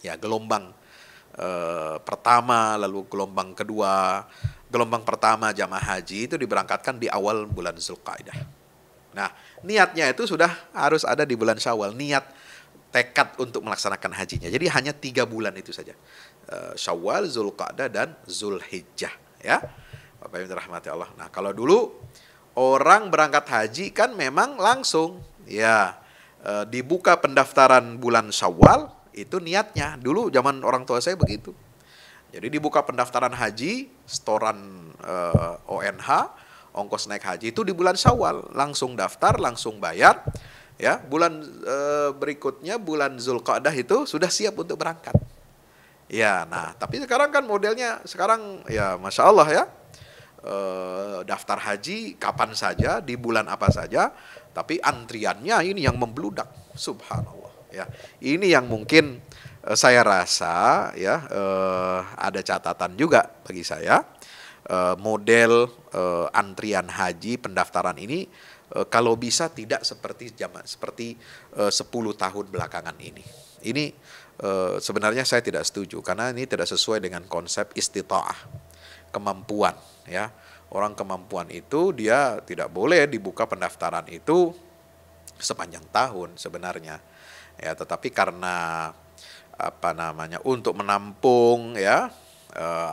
Ya, gelombang pertama, lalu gelombang kedua. Gelombang pertama jamaah haji itu diberangkatkan di awal bulan Zulqa'dah. Nah, niatnya itu sudah harus ada di bulan Syawal, niat tekad untuk melaksanakan hajinya. Jadi hanya 3 bulan itu saja, Syawal, Zulqa'dah, dan Zulhijjah, ya. Bapak Ibu rahmati Allah. Nah, kalau dulu orang berangkat haji kan memang langsung, ya, dibuka pendaftaran bulan Syawal, Itu niatnya. Dulu zaman orang tua saya begitu. Jadi dibuka pendaftaran haji, setoran ONH, ongkos naik haji itu di bulan Syawal, langsung daftar, langsung bayar. Ya, bulan berikutnya bulan Zulqa'dah itu sudah siap untuk berangkat. Ya, nah tapi sekarang kan modelnya sekarang ya Masya Allah ya, daftar haji kapan saja, di bulan apa saja, tapi antriannya ini yang membludak, subhanallah. Ya, ini yang mungkin saya rasa ya ada catatan juga bagi saya, model antrian haji pendaftaran ini kalau bisa tidak seperti 10 tahun belakangan ini. Ini sebenarnya saya tidak setuju karena ini tidak sesuai dengan konsep istita'ah, kemampuan ya. Orang kemampuan itu dia tidak boleh dibuka pendaftaran itu sepanjang tahun sebenarnya. Ya, tetapi karena untuk menampung ya,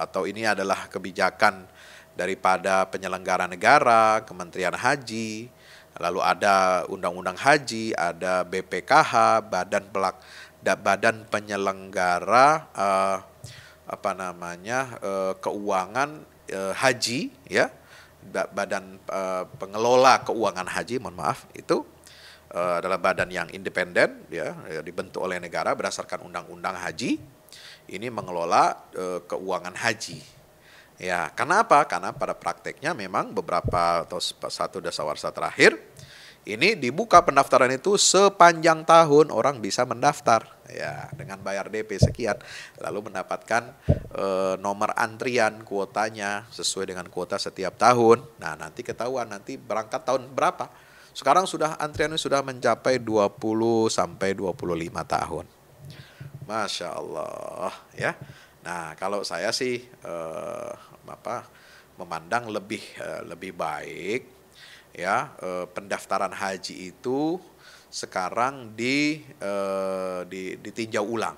atau ini adalah kebijakan daripada penyelenggara negara, Kementerian Haji, lalu ada Undang-Undang Haji, ada BPKH, Badan Penyelenggara Keuangan Haji ya, Badan Pengelola Keuangan Haji, mohon maaf, itu adalah badan yang independen ya, dibentuk oleh negara berdasarkan undang-undang haji. Ini mengelola keuangan haji. Ya, kenapa? Karena pada prakteknya memang beberapa atau satu dasawarsa terakhir ini dibuka pendaftaran itu sepanjang tahun orang bisa mendaftar ya dengan bayar DP sekian, lalu mendapatkan nomor antrian kuotanya sesuai dengan kuota setiap tahun. Nah, nanti ketahuan nanti berangkat tahun berapa. Sekarang sudah antriannya sudah mencapai 20 sampai 25 tahun. Masya Allah ya. Nah, kalau saya sih memandang lebih baik ya, pendaftaran haji itu sekarang ditinjau ulang.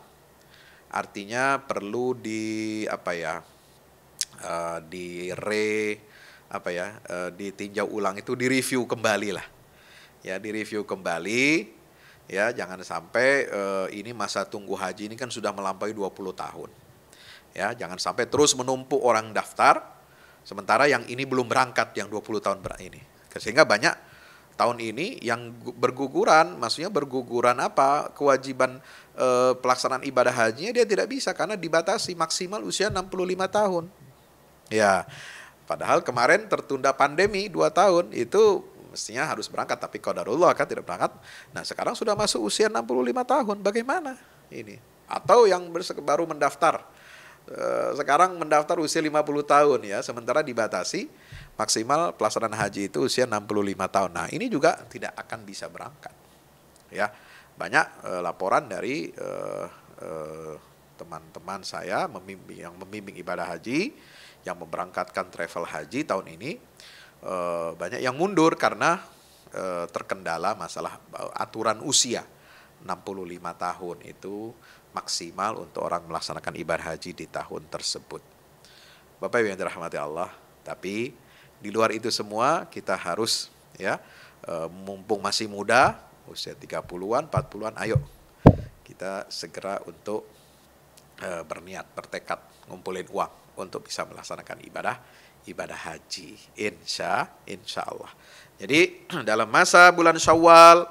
Artinya perlu ditinjau ulang itu, direview kembali lah. Ya, direview kembali ya, jangan sampai ini masa tunggu haji ini kan sudah melampaui 20 tahun. Ya, jangan sampai terus menumpuk orang daftar sementara yang ini belum berangkat, yang 20 tahun ini. Sehingga banyak tahun ini yang berguguran, maksudnya berguguran kewajiban pelaksanaan ibadah hajinya dia tidak bisa karena dibatasi maksimal usia 65 tahun. Ya, padahal kemarin tertunda pandemi 2 tahun, itu mestinya harus berangkat, tapi qadarullah kan tidak berangkat. Nah, sekarang sudah masuk usia 65 tahun, bagaimana ini? Atau yang baru mendaftar, sekarang mendaftar usia 50 tahun ya, sementara dibatasi maksimal pelaksanaan haji itu usia 65 tahun. Nah, ini juga tidak akan bisa berangkat. Ya, banyak laporan dari teman-teman saya yang membimbing ibadah haji, yang memberangkatkan travel haji tahun ini, banyak yang mundur karena terkendala masalah aturan usia 65 tahun itu maksimal untuk orang melaksanakan ibadah haji di tahun tersebut. Bapak Ibu yang dirahmati Allah, tapi di luar itu semua kita harus ya, mumpung masih muda, usia 30-an, 40-an, ayo kita segera untuk berniat, bertekad, ngumpulin uang untuk bisa melaksanakan ibadah haji, insya Allah. Jadi dalam masa bulan Syawal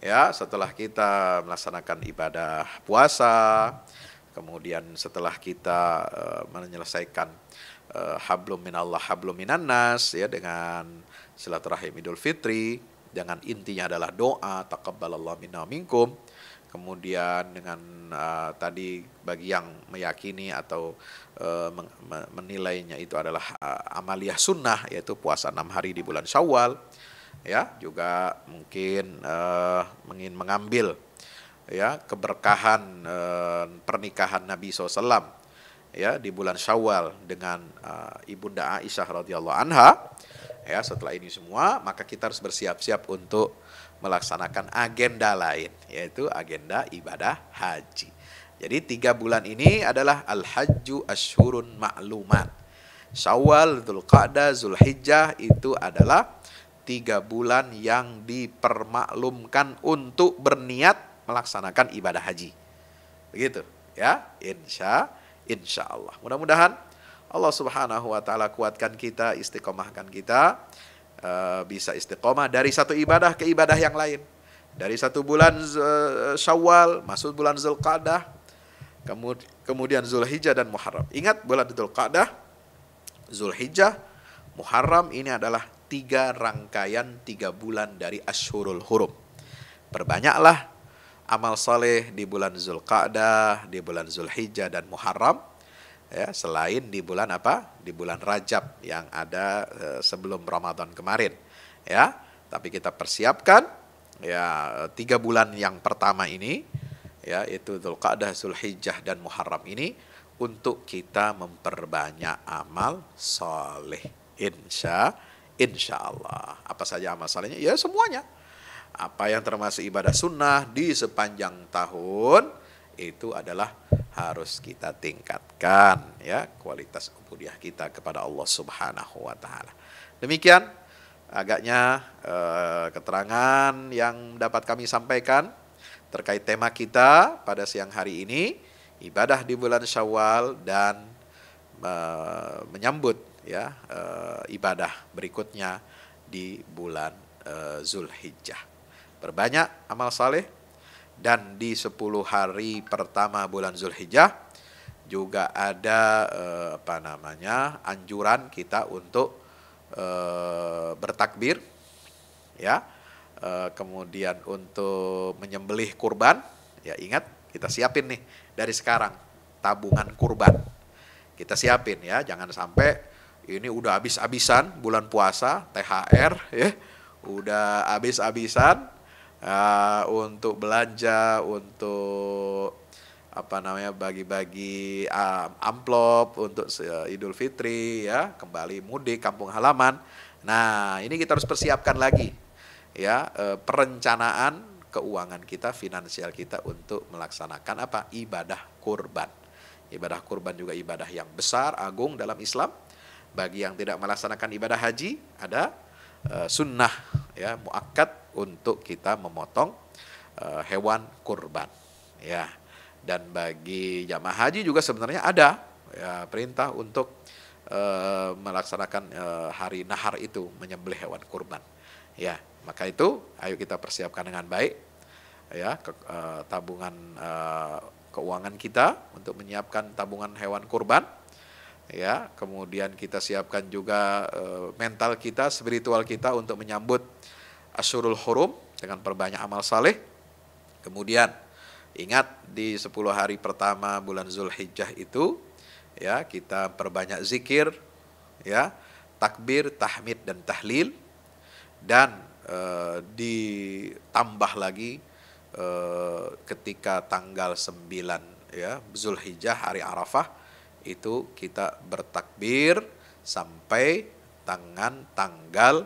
ya, setelah kita melaksanakan ibadah puasa, kemudian setelah kita menyelesaikan hablum minallah hablum minannas ya, dengan silaturahim Idul Fitri, dengan intinya adalah doa taqabbalallahu minna minkum. Kemudian dengan tadi bagi yang meyakini atau menilainya itu adalah amaliyah sunnah, yaitu puasa 6 hari di bulan Syawal. Ya, juga mungkin ingin mengambil ya keberkahan pernikahan Nabi SAW ya di bulan Syawal dengan Ibunda Aisyah radhiyallahu anha. Ya, setelah ini semua maka kita harus bersiap-siap untuk melaksanakan agenda lain, yaitu agenda ibadah haji. Jadi 3 bulan ini adalah al-hajju asyhurun ma'lumat. Syawal, Dzulqa'dah, Zulhijjah itu adalah 3 bulan yang dipermaklumkan untuk berniat melaksanakan ibadah haji. Begitu ya, insya Allah. Mudah-mudahan Allah Subhanahu wa taala kuatkan kita, istiqomahkan kita, bisa istiqomah dari satu ibadah ke ibadah yang lain. Dari satu bulan Syawal masuk bulan Zulqa'dah, kemudian Zulhijjah dan Muharram. Ingat, bulan Zulqa'dah, Zulhijjah, Muharram ini adalah 3 rangkaian 3 bulan dari Ashhurul Hurum. Perbanyaklah amal saleh di bulan Zulqa'dah, di bulan Zulhijjah dan Muharram, ya, selain di bulan apa? Di bulan Rajab yang ada sebelum Ramadan kemarin, ya. Tapi kita persiapkan ya 3 bulan yang pertama ini, ya, itu Zulqa'dah, Zulhijjah dan Muharram ini untuk kita memperbanyak amal saleh. Insya Allah. Apa saja amal salehnya? Ya semuanya. Apa yang termasuk ibadah sunnah di sepanjang tahun itu adalah harus kita tingkatkan, ya, kualitas ubudiyah kita kepada Allah Subhanahu wa taala. Demikian agaknya keterangan yang dapat kami sampaikan terkait tema kita pada siang hari ini, ibadah di bulan Syawal dan menyambut ya ibadah berikutnya di bulan Zulhijjah. Perbanyak amal saleh, dan di 10 hari pertama bulan Zulhijjah juga ada anjuran kita untuk bertakbir, ya, kemudian untuk menyembelih kurban. Ya, ingat, kita siapin nih dari sekarang tabungan kurban, kita siapin ya, jangan sampai ini udah habis-habisan bulan puasa, THR ya, udah habis-habisan untuk belanja, untuk bagi-bagi amplop untuk Idul Fitri, ya, kembali mudik kampung halaman. Nah, ini kita harus persiapkan lagi, ya, perencanaan keuangan kita, finansial kita untuk melaksanakan ibadah kurban. Ibadah kurban juga ibadah yang besar, agung dalam Islam. Bagi yang tidak melaksanakan ibadah haji, ada sunnah, ya, muakkad untuk kita memotong hewan kurban, ya. Dan bagi jamaah haji juga sebenarnya ada ya perintah untuk melaksanakan hari nahar itu, menyembelih hewan kurban. Ya, maka itu ayo kita persiapkan dengan baik, ya, tabungan keuangan kita untuk menyiapkan tabungan hewan kurban. Ya, kemudian kita siapkan juga mental kita, spiritual kita untuk menyambut Ashhurul Hurum dengan perbanyak amal saleh. Kemudian ingat, di 10 hari pertama bulan Zulhijjah itu, ya, kita perbanyak zikir, ya, takbir, tahmid dan tahlil, dan ditambah lagi ketika tanggal 9, ya, Zulhijjah, hari Arafah, itu kita bertakbir sampai tanggal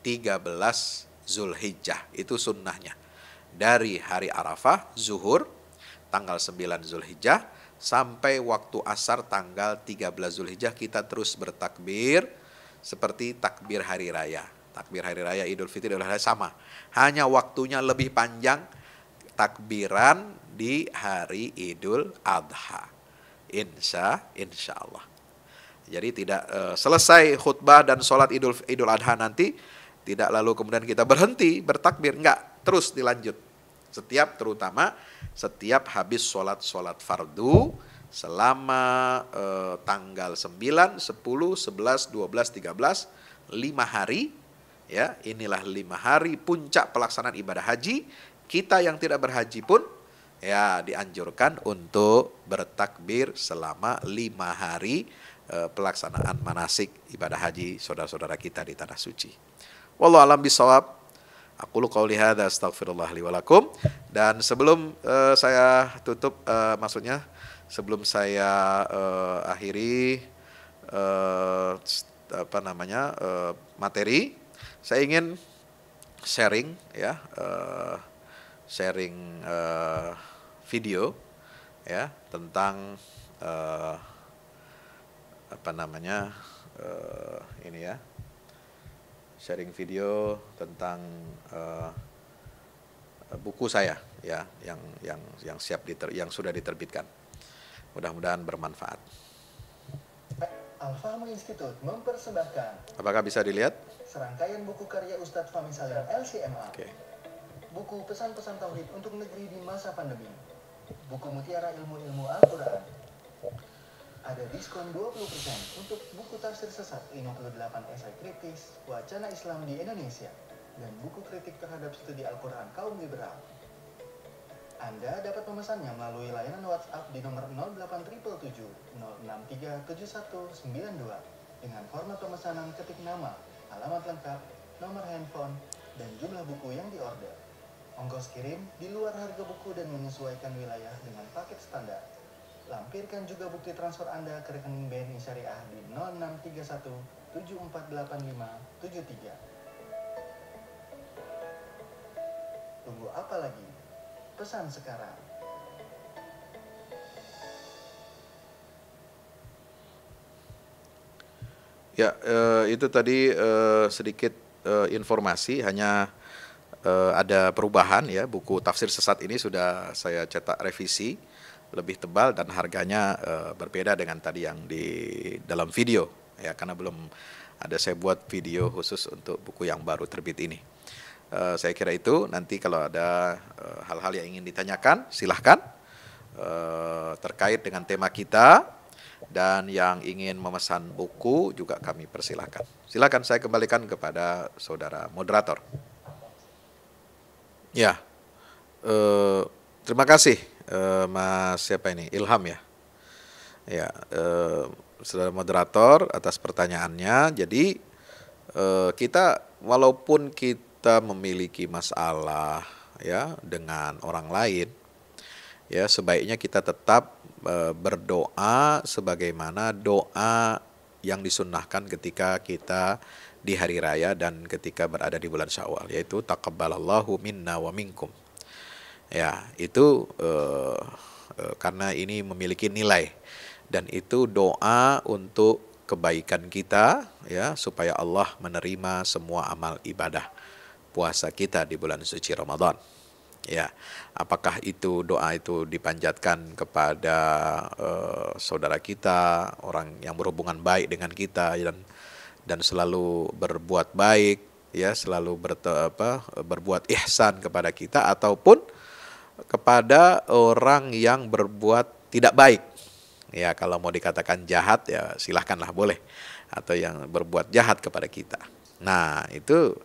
13 Zulhijjah. Itu sunnahnya. Dari hari Arafah, zuhur, tanggal 9 Zulhijjah, sampai waktu asar tanggal 13 Zulhijjah, kita terus bertakbir seperti takbir hari raya. Takbir hari raya Idul Fitri dan Idul Adha sama. Hanya waktunya lebih panjang takbiran di hari Idul Adha. Insya Allah. Jadi tidak selesai khutbah dan sholat Idul Adha nanti, tidak lalu kemudian kita berhenti bertakbir, enggak, terus dilanjut. Terutama setiap habis sholat fardu selama tanggal 9, 10, 11, 12, 13, 5 hari, ya, inilah 5 hari puncak pelaksanaan ibadah haji. Kita yang tidak berhaji pun, ya, dianjurkan untuk bertakbir selama 5 hari pelaksanaan manasik ibadah haji saudara-saudara kita di tanah suci. Wallahu a'lam bishawab. Aqulu qouli hadza astaghfirullah li wa lakum. Dan sebelum saya tutup, sebelum saya akhiri materi, saya ingin sharing, ya, video, ya, tentang ini, ya, sharing video tentang buku saya ya yang yang sudah diterbitkan. Mudah-mudahan bermanfaat. Al-Fahmi Institute mempersembahkan. Apakah bisa dilihat? Serangkaian buku karya Ustadz Fahmi Salim LCMA. Oke. Buku pesan-pesan tauhid untuk negeri di masa pandemi. Buku mutiara ilmu-ilmu Al-Quran. Ada diskon 20% untuk buku tafsir sesat 58 esai kritis wacana Islam di Indonesia dan buku kritik terhadap studi Al-Quran kaum liberal. Anda dapat memesannya melalui layanan WhatsApp di nomor 08777 063 7192 dengan format pemesanan ketik nama, alamat lengkap, nomor handphone, dan jumlah buku yang diorder. Ongkos kirim di luar harga buku dan menyesuaikan wilayah dengan paket standar. Lampirkan juga bukti transfer Anda ke rekening BNI Syariah di 0631 748573. Tunggu apa lagi? Pesan sekarang. Ya, itu tadi sedikit informasi, hanya ada perubahan ya. Buku Tafsir Sesat ini sudah saya cetak revisi, lebih tebal dan harganya berbeda dengan tadi yang di dalam video ya, karena belum ada saya buat video khusus untuk buku yang baru terbit ini. Saya kira itu, nanti kalau ada hal-hal yang ingin ditanyakan silahkan terkait dengan tema kita, dan yang ingin memesan buku juga kami persilahkan. Silakan, saya kembalikan kepada saudara moderator. Ya, terima kasih Mas siapa ini, Ilham ya. Ya, saudara moderator atas pertanyaannya. Jadi kita walaupun kita memiliki masalah ya dengan orang lain, ya sebaiknya kita tetap berdoa sebagaimana doa yang disunnahkan ketika kita di hari raya dan ketika berada di bulan Syawal, yaitu taqabbalallahu minna wa minkum. Ya, itu karena ini memiliki nilai, dan itu doa untuk kebaikan kita ya, supaya Allah menerima semua amal ibadah puasa kita di bulan suci Ramadan. Ya, apakah itu doa itu dipanjatkan kepada saudara kita, orang yang berhubungan baik dengan kita dan selalu berbuat baik ya, selalu berbuat ihsan kepada kita, ataupun kepada orang yang berbuat tidak baik. Ya, kalau mau dikatakan jahat ya silahkanlah, boleh, atau yang berbuat jahat kepada kita. Nah, itu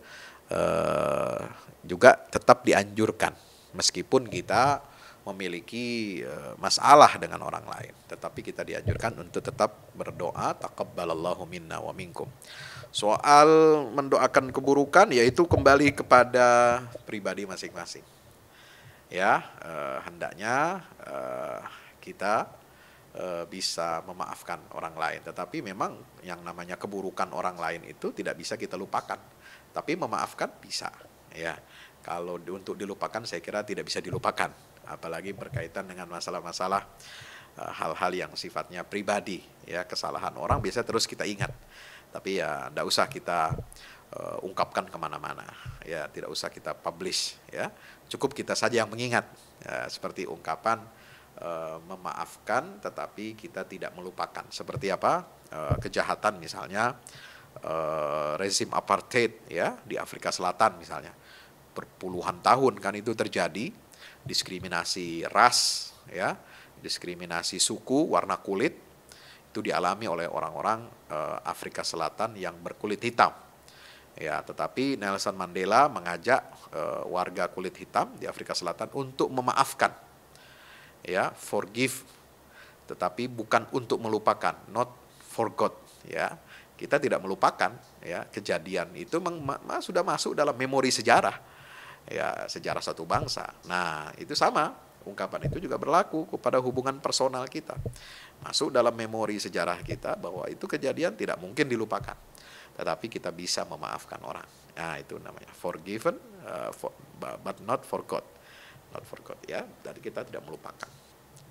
juga tetap dianjurkan meskipun kita memiliki masalah dengan orang lain, tetapi kita dianjurkan untuk tetap berdoa taqabbalallahu minna wa minkum. Soal mendoakan keburukan, yaitu kembali kepada pribadi masing-masing. Ya, hendaknya kita bisa memaafkan orang lain, tetapi memang yang namanya keburukan orang lain itu tidak bisa kita lupakan, tapi memaafkan bisa. Ya, kalau untuk dilupakan saya kira tidak bisa dilupakan, apalagi berkaitan dengan masalah-masalah hal-hal yang sifatnya pribadi ya, kesalahan orang biasa terus kita ingat, tapi ya tidak usah kita ungkapkan kemana-mana ya, tidak usah kita publish ya, cukup kita saja yang mengingat ya, seperti ungkapan memaafkan tetapi kita tidak melupakan. Seperti apa? Kejahatan misalnya rezim apartheid ya di Afrika Selatan misalnya, berpuluhan tahun kan itu terjadi, diskriminasi ras ya, diskriminasi suku, warna kulit, itu dialami oleh orang-orang Afrika Selatan yang berkulit hitam ya. Tetapi Nelson Mandela mengajak warga kulit hitam di Afrika Selatan untuk memaafkan ya, forgive, tetapi bukan untuk melupakan, not forgot ya. Kita tidak melupakan ya, kejadian itu sudah masuk dalam memori sejarah ya, sejarah satu bangsa. Nah, itu sama, ungkapan itu juga berlaku kepada hubungan personal kita, masuk dalam memori sejarah kita bahwa itu kejadian tidak mungkin dilupakan, tetapi kita bisa memaafkan orang. Nah, itu namanya forgiven but not forgot, not forgot ya, dari kita tidak melupakan.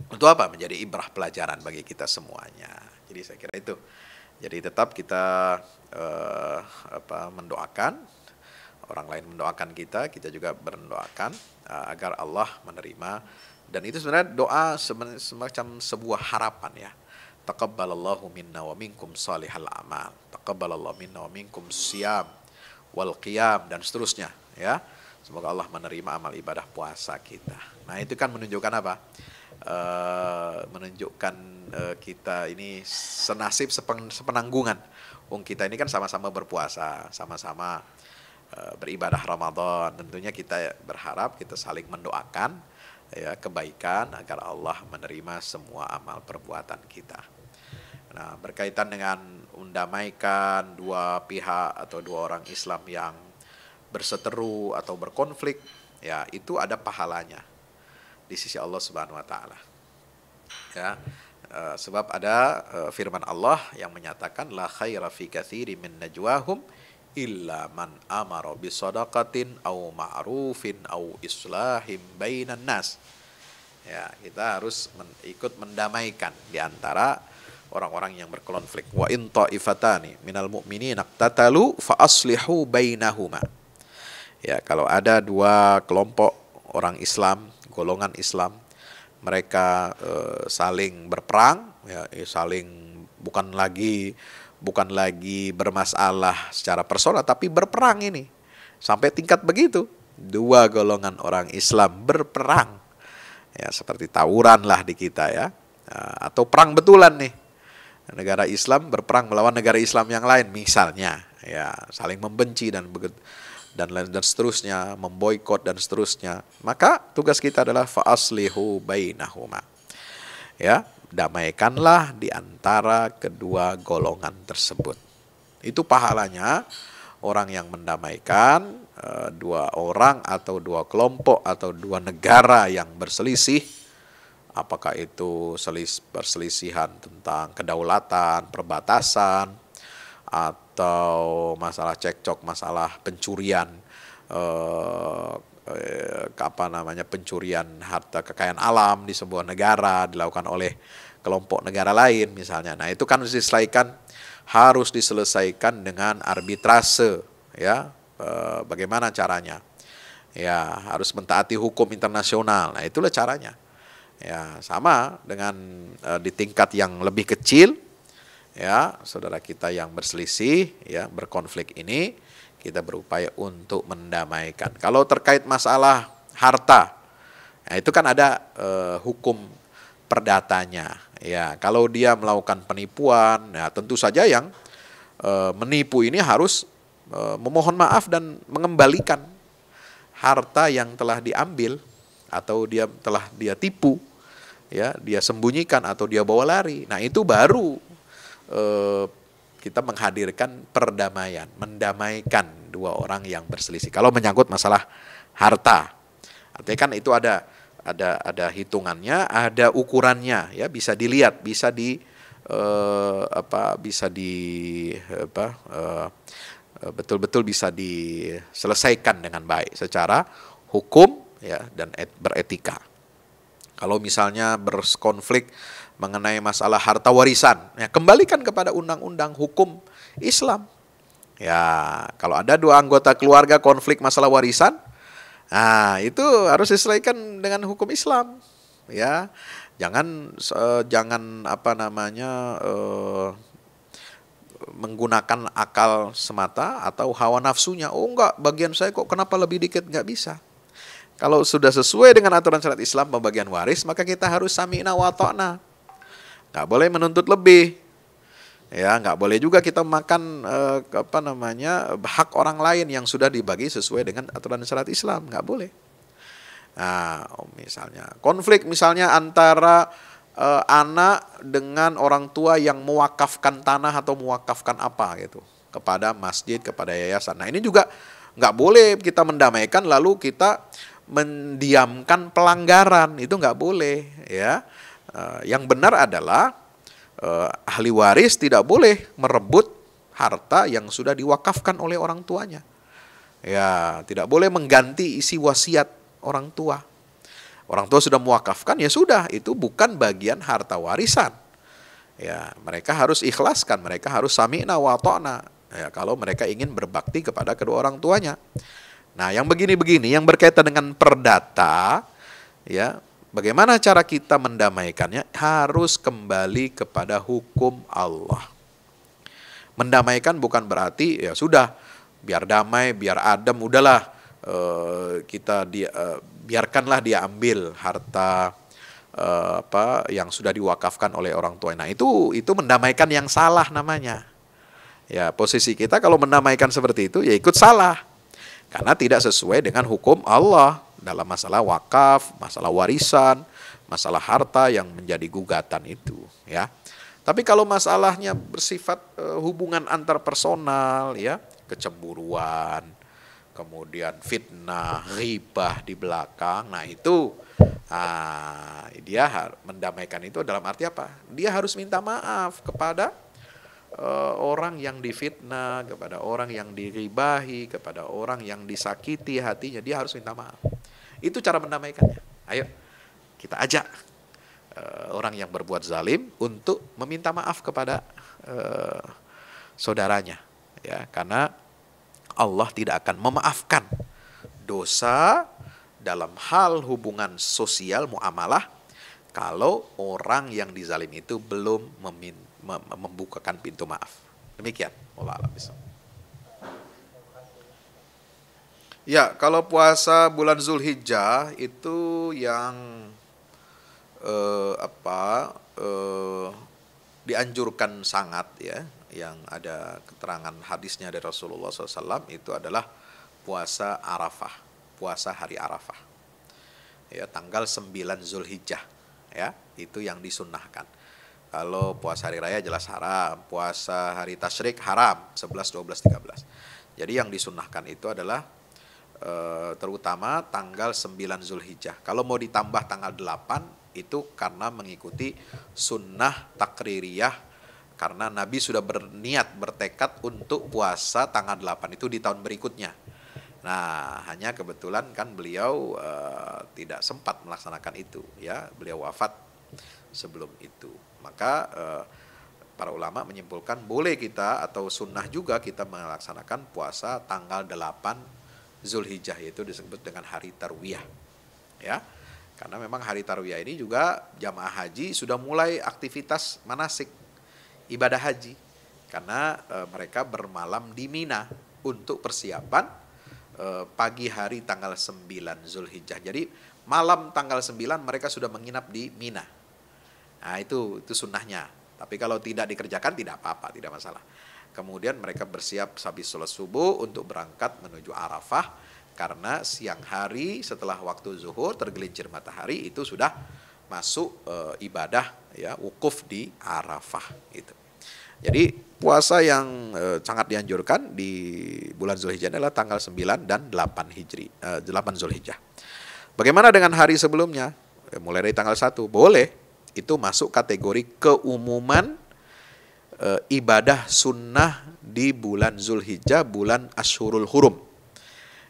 Untuk apa? Menjadi ibrah, pelajaran bagi kita semuanya. Jadi saya kira itu. Jadi tetap kita mendoakan orang lain mendoakan kita, kita juga mendoakan agar Allah menerima. Dan itu sebenarnya doa semacam sebuah harapan ya. Taqabbalallahu minna wa minkum salihal amal. Taqabbalallahu minna wa minkum siyam wal qiyam dan seterusnya ya. Semoga Allah menerima amal ibadah puasa kita. Nah, itu kan menunjukkan apa? Menunjukkan kita ini senasib sepenanggungan. Kita ini kan sama-sama berpuasa, sama-sama beribadah Ramadan. Tentunya kita berharap kita saling mendoakan ya kebaikan agar Allah menerima semua amal perbuatan kita. Nah, berkaitan dengan mendamaikan dua pihak atau dua orang Islam yang berseteru atau berkonflik, ya itu ada pahalanya di sisi Allah Subhanahu wa taala. Ya, sebab ada firman Allah yang menyatakan la khaira fi katsiri min najwahum illa man amara bi shadaqatin au ma'rufin au islahim bainan nas. Ya, kita harus ikut mendamaikan di antara orang-orang yang berkonflik. Wa in ta'ifatani minal mu'minina iqtatalu fa aslihu bainahuma. Ya, kalau ada dua kelompok orang Islam, golongan Islam, mereka saling berperang, ya, saling bukan lagi bermasalah secara personal, tapi berperang ini sampai tingkat begitu. Dua golongan orang Islam berperang, ya seperti tawuran lah di kita ya, atau perang betulan nih. Negara Islam berperang melawan negara Islam yang lain misalnya, ya saling membenci dan seterusnya, memboikot dan seterusnya. Maka tugas kita adalah fa'aslihu bainahuma. Ya, damaikanlah di antara kedua golongan tersebut. Itu pahalanya orang yang mendamaikan dua orang atau dua kelompok atau dua negara yang berselisih. Apakah itu perselisihan tentang kedaulatan, perbatasan, atau masalah cekcok, masalah pencurian, pencurian harta kekayaan alam di sebuah negara dilakukan oleh kelompok negara lain misalnya. Nah, itu kan harus diselesaikan dengan arbitrase ya. Bagaimana caranya? Ya, harus mentaati hukum internasional. Nah, itulah caranya. Ya, sama dengan di tingkat yang lebih kecil. Ya, saudara kita yang berselisih, ya, berkonflik ini, kita berupaya untuk mendamaikan. Kalau terkait masalah harta, nah itu kan ada hukum perdatanya. Ya, kalau dia melakukan penipuan, ya tentu saja yang menipu ini harus memohon maaf dan mengembalikan harta yang telah diambil atau telah dia tipu, ya, dia sembunyikan atau dia bawa lari. Nah, itu baru kita menghadirkan perdamaian, mendamaikan dua orang yang berselisih. Kalau menyangkut masalah harta, artinya kan itu ada hitungannya, ada ukurannya, ya bisa dilihat, betul-betul bisa diselesaikan dengan baik secara hukum, ya, dan beretika. Kalau misalnya berkonflik mengenai masalah harta warisan, ya kembalikan kepada undang-undang hukum Islam. Ya, kalau ada dua anggota keluarga konflik masalah warisan, nah itu harus diselesaikan dengan hukum Islam. Ya, jangan menggunakan akal semata atau hawa nafsunya. Oh enggak, bagian saya kok kenapa lebih dikit, enggak bisa. Kalau sudah sesuai dengan aturan syariat Islam pembagian waris, maka kita harus sami'na wa ta'na. Nggak boleh menuntut lebih, ya nggak boleh juga kita makan hak orang lain yang sudah dibagi sesuai dengan aturan syariat Islam, nggak boleh. Nah, misalnya konflik misalnya antara anak dengan orang tua yang mewakafkan tanah atau mewakafkan apa gitu kepada masjid, kepada yayasan. Nah, ini juga nggak boleh kita mendamaikan lalu kita mendiamkan pelanggaran, itu nggak boleh, ya. Yang benar adalah ahli waris tidak boleh merebut harta yang sudah diwakafkan oleh orang tuanya. Ya, tidak boleh mengganti isi wasiat orang tua. Orang tua sudah mewakafkan, ya sudah, itu bukan bagian harta warisan. Ya, mereka harus ikhlaskan, mereka harus sami'na wa ta'na. Ya, kalau mereka ingin berbakti kepada kedua orang tuanya. Nah, yang begini-begini yang berkaitan dengan perdata, ya, bagaimana cara kita mendamaikannya? Harus kembali kepada hukum Allah. Mendamaikan bukan berarti ya sudah biar damai, biar adem, udahlah biarkanlah dia ambil harta yang sudah diwakafkan oleh orang tua. Nah, itu mendamaikan yang salah namanya. Ya, posisi kita kalau mendamaikan seperti itu ya ikut salah. Karena tidak sesuai dengan hukum Allah dalam masalah wakaf, masalah warisan, masalah harta yang menjadi gugatan itu, ya. Tapi kalau masalahnya bersifat hubungan antar personal, ya, kecemburuan, kemudian fitnah, ghibah di belakang, nah itu dia mendamaikan itu dalam arti apa? Dia harus minta maaf kepada orang yang difitnah, kepada orang yang diribahi, kepada orang yang disakiti hatinya, dia harus minta maaf. Itu cara mendamaikannya. Ayo kita ajak orang yang berbuat zalim untuk meminta maaf kepada saudaranya, ya, karena Allah tidak akan memaafkan dosa dalam hal hubungan sosial muamalah kalau orang yang dizalim itu belum membukakan pintu maaf. Demikian. Wallahu a'lam bishawab. Ya, kalau puasa bulan Zulhijjah itu yang dianjurkan sangat, ya, yang ada keterangan hadisnya dari Rasulullah SAW itu adalah puasa Arafah, puasa hari Arafah, ya, tanggal 9 Zulhijjah, ya, itu yang disunnahkan. Kalau puasa hari raya jelas haram, puasa hari tasyrik haram, 11, 12, 13. Jadi yang disunnahkan itu adalah terutama tanggal 9 Zulhijjah. Kalau mau ditambah tanggal 8 itu karena mengikuti sunnah takririyah, karena Nabi sudah bertekad untuk puasa tanggal 8 itu di tahun berikutnya. Nah, hanya kebetulan kan beliau tidak sempat melaksanakan itu, ya, beliau wafat sebelum itu. Maka para ulama menyimpulkan boleh kita atau sunnah juga kita melaksanakan puasa tanggal 8 Zulhijjah, yaitu disebut dengan hari tarwiyah, ya. Karena memang hari tarwiyah ini juga jamaah haji sudah mulai aktivitas manasik ibadah haji, karena mereka bermalam di Mina untuk persiapan pagi hari tanggal 9 Zulhijjah. Jadi malam tanggal 9 mereka sudah menginap di Mina. Nah, itu sunnahnya. Tapi kalau tidak dikerjakan tidak apa-apa, tidak masalah. Kemudian mereka bersiap habis sholat subuh untuk berangkat menuju Arafah, karena siang hari setelah waktu zuhur tergelincir matahari itu sudah masuk ibadah, ya, wukuf di Arafah itu. Jadi puasa yang sangat dianjurkan di bulan Zulhijjah adalah tanggal 9 dan 8 Zulhijjah. Bagaimana dengan hari sebelumnya? Mulai dari tanggal 1 boleh, itu masuk kategori keumuman ibadah sunnah di bulan Zulhijjah, bulan Ashurul Hurum,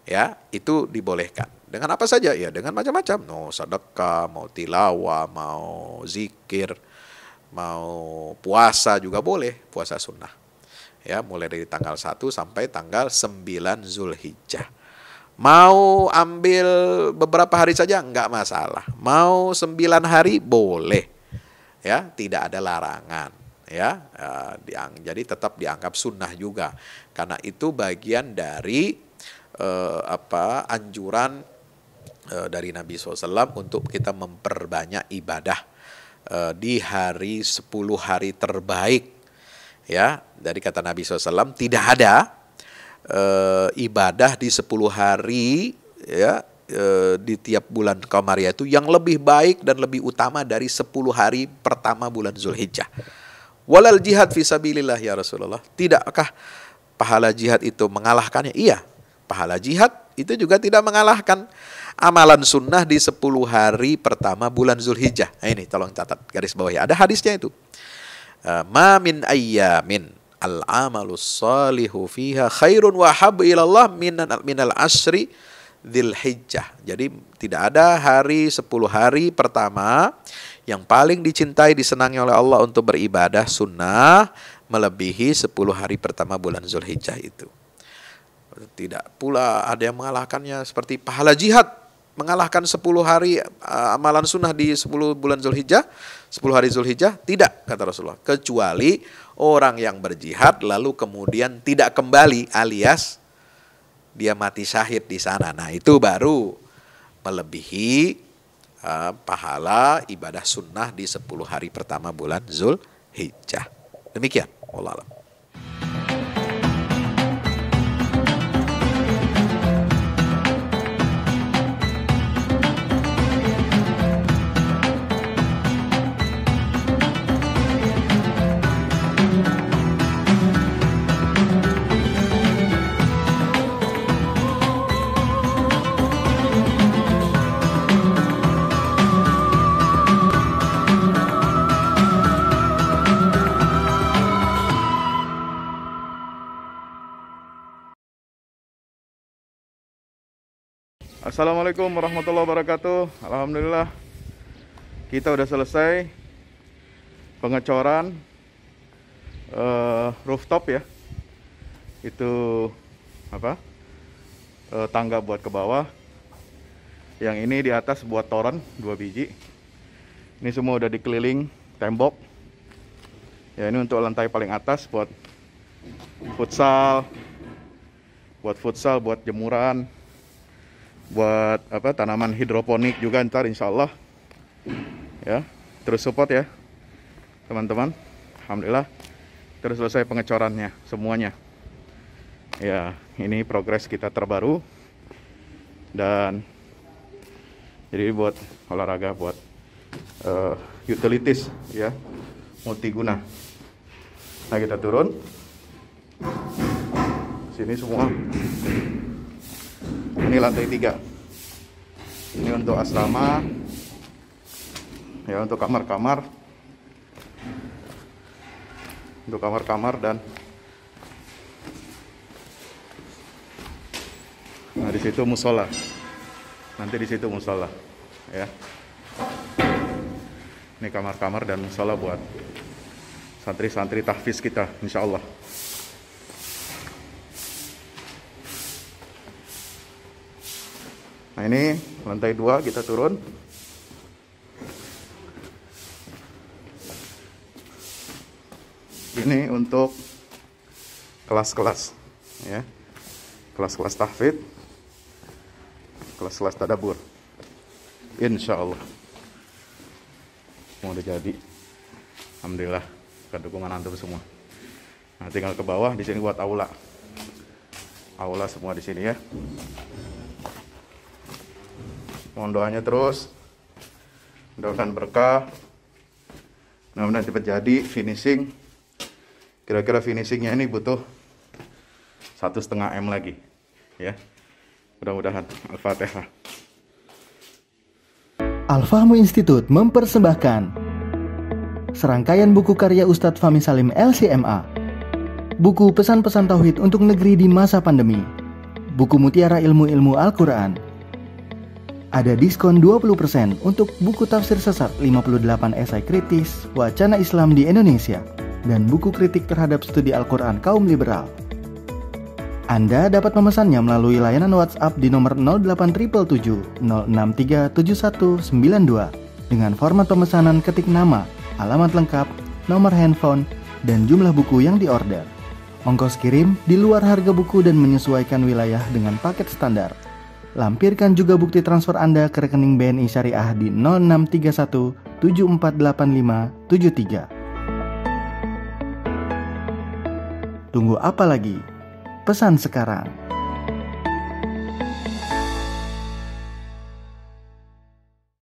ya, itu dibolehkan. Dengan apa saja? Ya, dengan macam-macam. Mau sedekah, mau tilawah, mau zikir, mau puasa juga boleh, puasa sunnah. Ya, mulai dari tanggal 1 sampai tanggal 9 Zulhijjah. Mau ambil beberapa hari saja enggak masalah. Mau 9 hari boleh. Ya, tidak ada larangan. Ya, jadi tetap dianggap sunnah juga, karena itu bagian dari anjuran dari Nabi SAW untuk kita memperbanyak ibadah di hari 10 hari terbaik, ya. Dari kata Nabi SAW tidak ada ibadah di 10 hari, ya, di tiap bulan Qamariyah itu yang lebih baik dan lebih utama dari 10 hari pertama bulan Zulhijjah. Walal jihad fisabilillah ya Rasulullah. Tidakkah pahala jihad itu mengalahkannya? Iya, pahala jihad itu juga tidak mengalahkan amalan sunnah di 10 hari pertama bulan Zulhijjah. Nah, ini tolong catat garis bawah ya. Ada hadisnya itu. Ma min ayyamin al-amalus salihu fiha khairun wa habbu ilallah minal ashri Dzulhijjah. Jadi tidak ada hari 10 hari pertama yang paling dicintai, disenangi oleh Allah untuk beribadah sunnah melebihi 10 hari pertama bulan Zulhijjah itu. Tidak pula ada yang mengalahkannya seperti pahala jihad, mengalahkan 10 hari amalan sunnah di 10 bulan Zulhijjah, 10 hari Zulhijjah, tidak, kata Rasulullah. Kecuali orang yang berjihad lalu kemudian tidak kembali alias dia mati syahid di sana. Nah, itu baru melebihi pahala ibadah sunnah di 10 hari pertama bulan Zulhijjah. Demikian, wallahu a'lam. Assalamualaikum warahmatullahi wabarakatuh. Alhamdulillah kita udah selesai pengecoran rooftop ya. Itu tangga buat ke bawah. Yang ini di atas buat toren 2 biji. Ini semua udah dikeliling tembok. Ya, ini untuk lantai paling atas buat futsal, buat jemuran, buat tanaman hidroponik juga ntar insya Allah ya. Terus support ya teman-teman. Alhamdulillah terus selesai pengecorannya semuanya ya. Ini progres kita terbaru dan jadi buat olahraga, buat utilities ya, multiguna. Nah, kita turun sini semua. Ini lantai 3. Ini untuk asrama. Ya, untuk kamar-kamar. Untuk kamar-kamar dan nah, di situ musola. Nanti di situ musola, ya. Ini kamar-kamar dan musola buat santri-santri tahfiz kita, insya Allah. Nah, ini lantai 2 kita turun. Ini untuk kelas-kelas ya. Kelas-kelas tahfidz, kelas-kelas tadabbur. Insya Allah mau udah jadi. Alhamdulillah dengan dukungan antum semua. Nah, tinggal ke bawah di sini buat aula. Aula semua di sini ya. Mohon doanya terus, mudah-mudahan berkah, mudah-mudahan cepat jadi finishing. Kira-kira finishingnya ini butuh 1,5 M lagi ya, mudah-mudahan. Al-Fatihah. Al-Fahmu Institute mempersembahkan serangkaian buku karya Ustadz Fahmi Salim LCMA, buku pesan-pesan tauhid untuk negeri di masa pandemi, buku mutiara ilmu-ilmu Al-Quran. Ada diskon 20% untuk buku tafsir sesat 58 esai kritis wacana Islam di Indonesia dan buku kritik terhadap studi Al-Quran kaum liberal. Anda dapat memesannya melalui layanan WhatsApp di nomor 0877 063 7192 dengan format pemesanan ketik nama, alamat lengkap, nomor handphone, dan jumlah buku yang diorder. Ongkos kirim di luar harga buku dan menyesuaikan wilayah dengan paket standar. Lampirkan juga bukti transfer Anda ke rekening BNI Syariah di 0631 748573. Tunggu apa lagi? Pesan sekarang.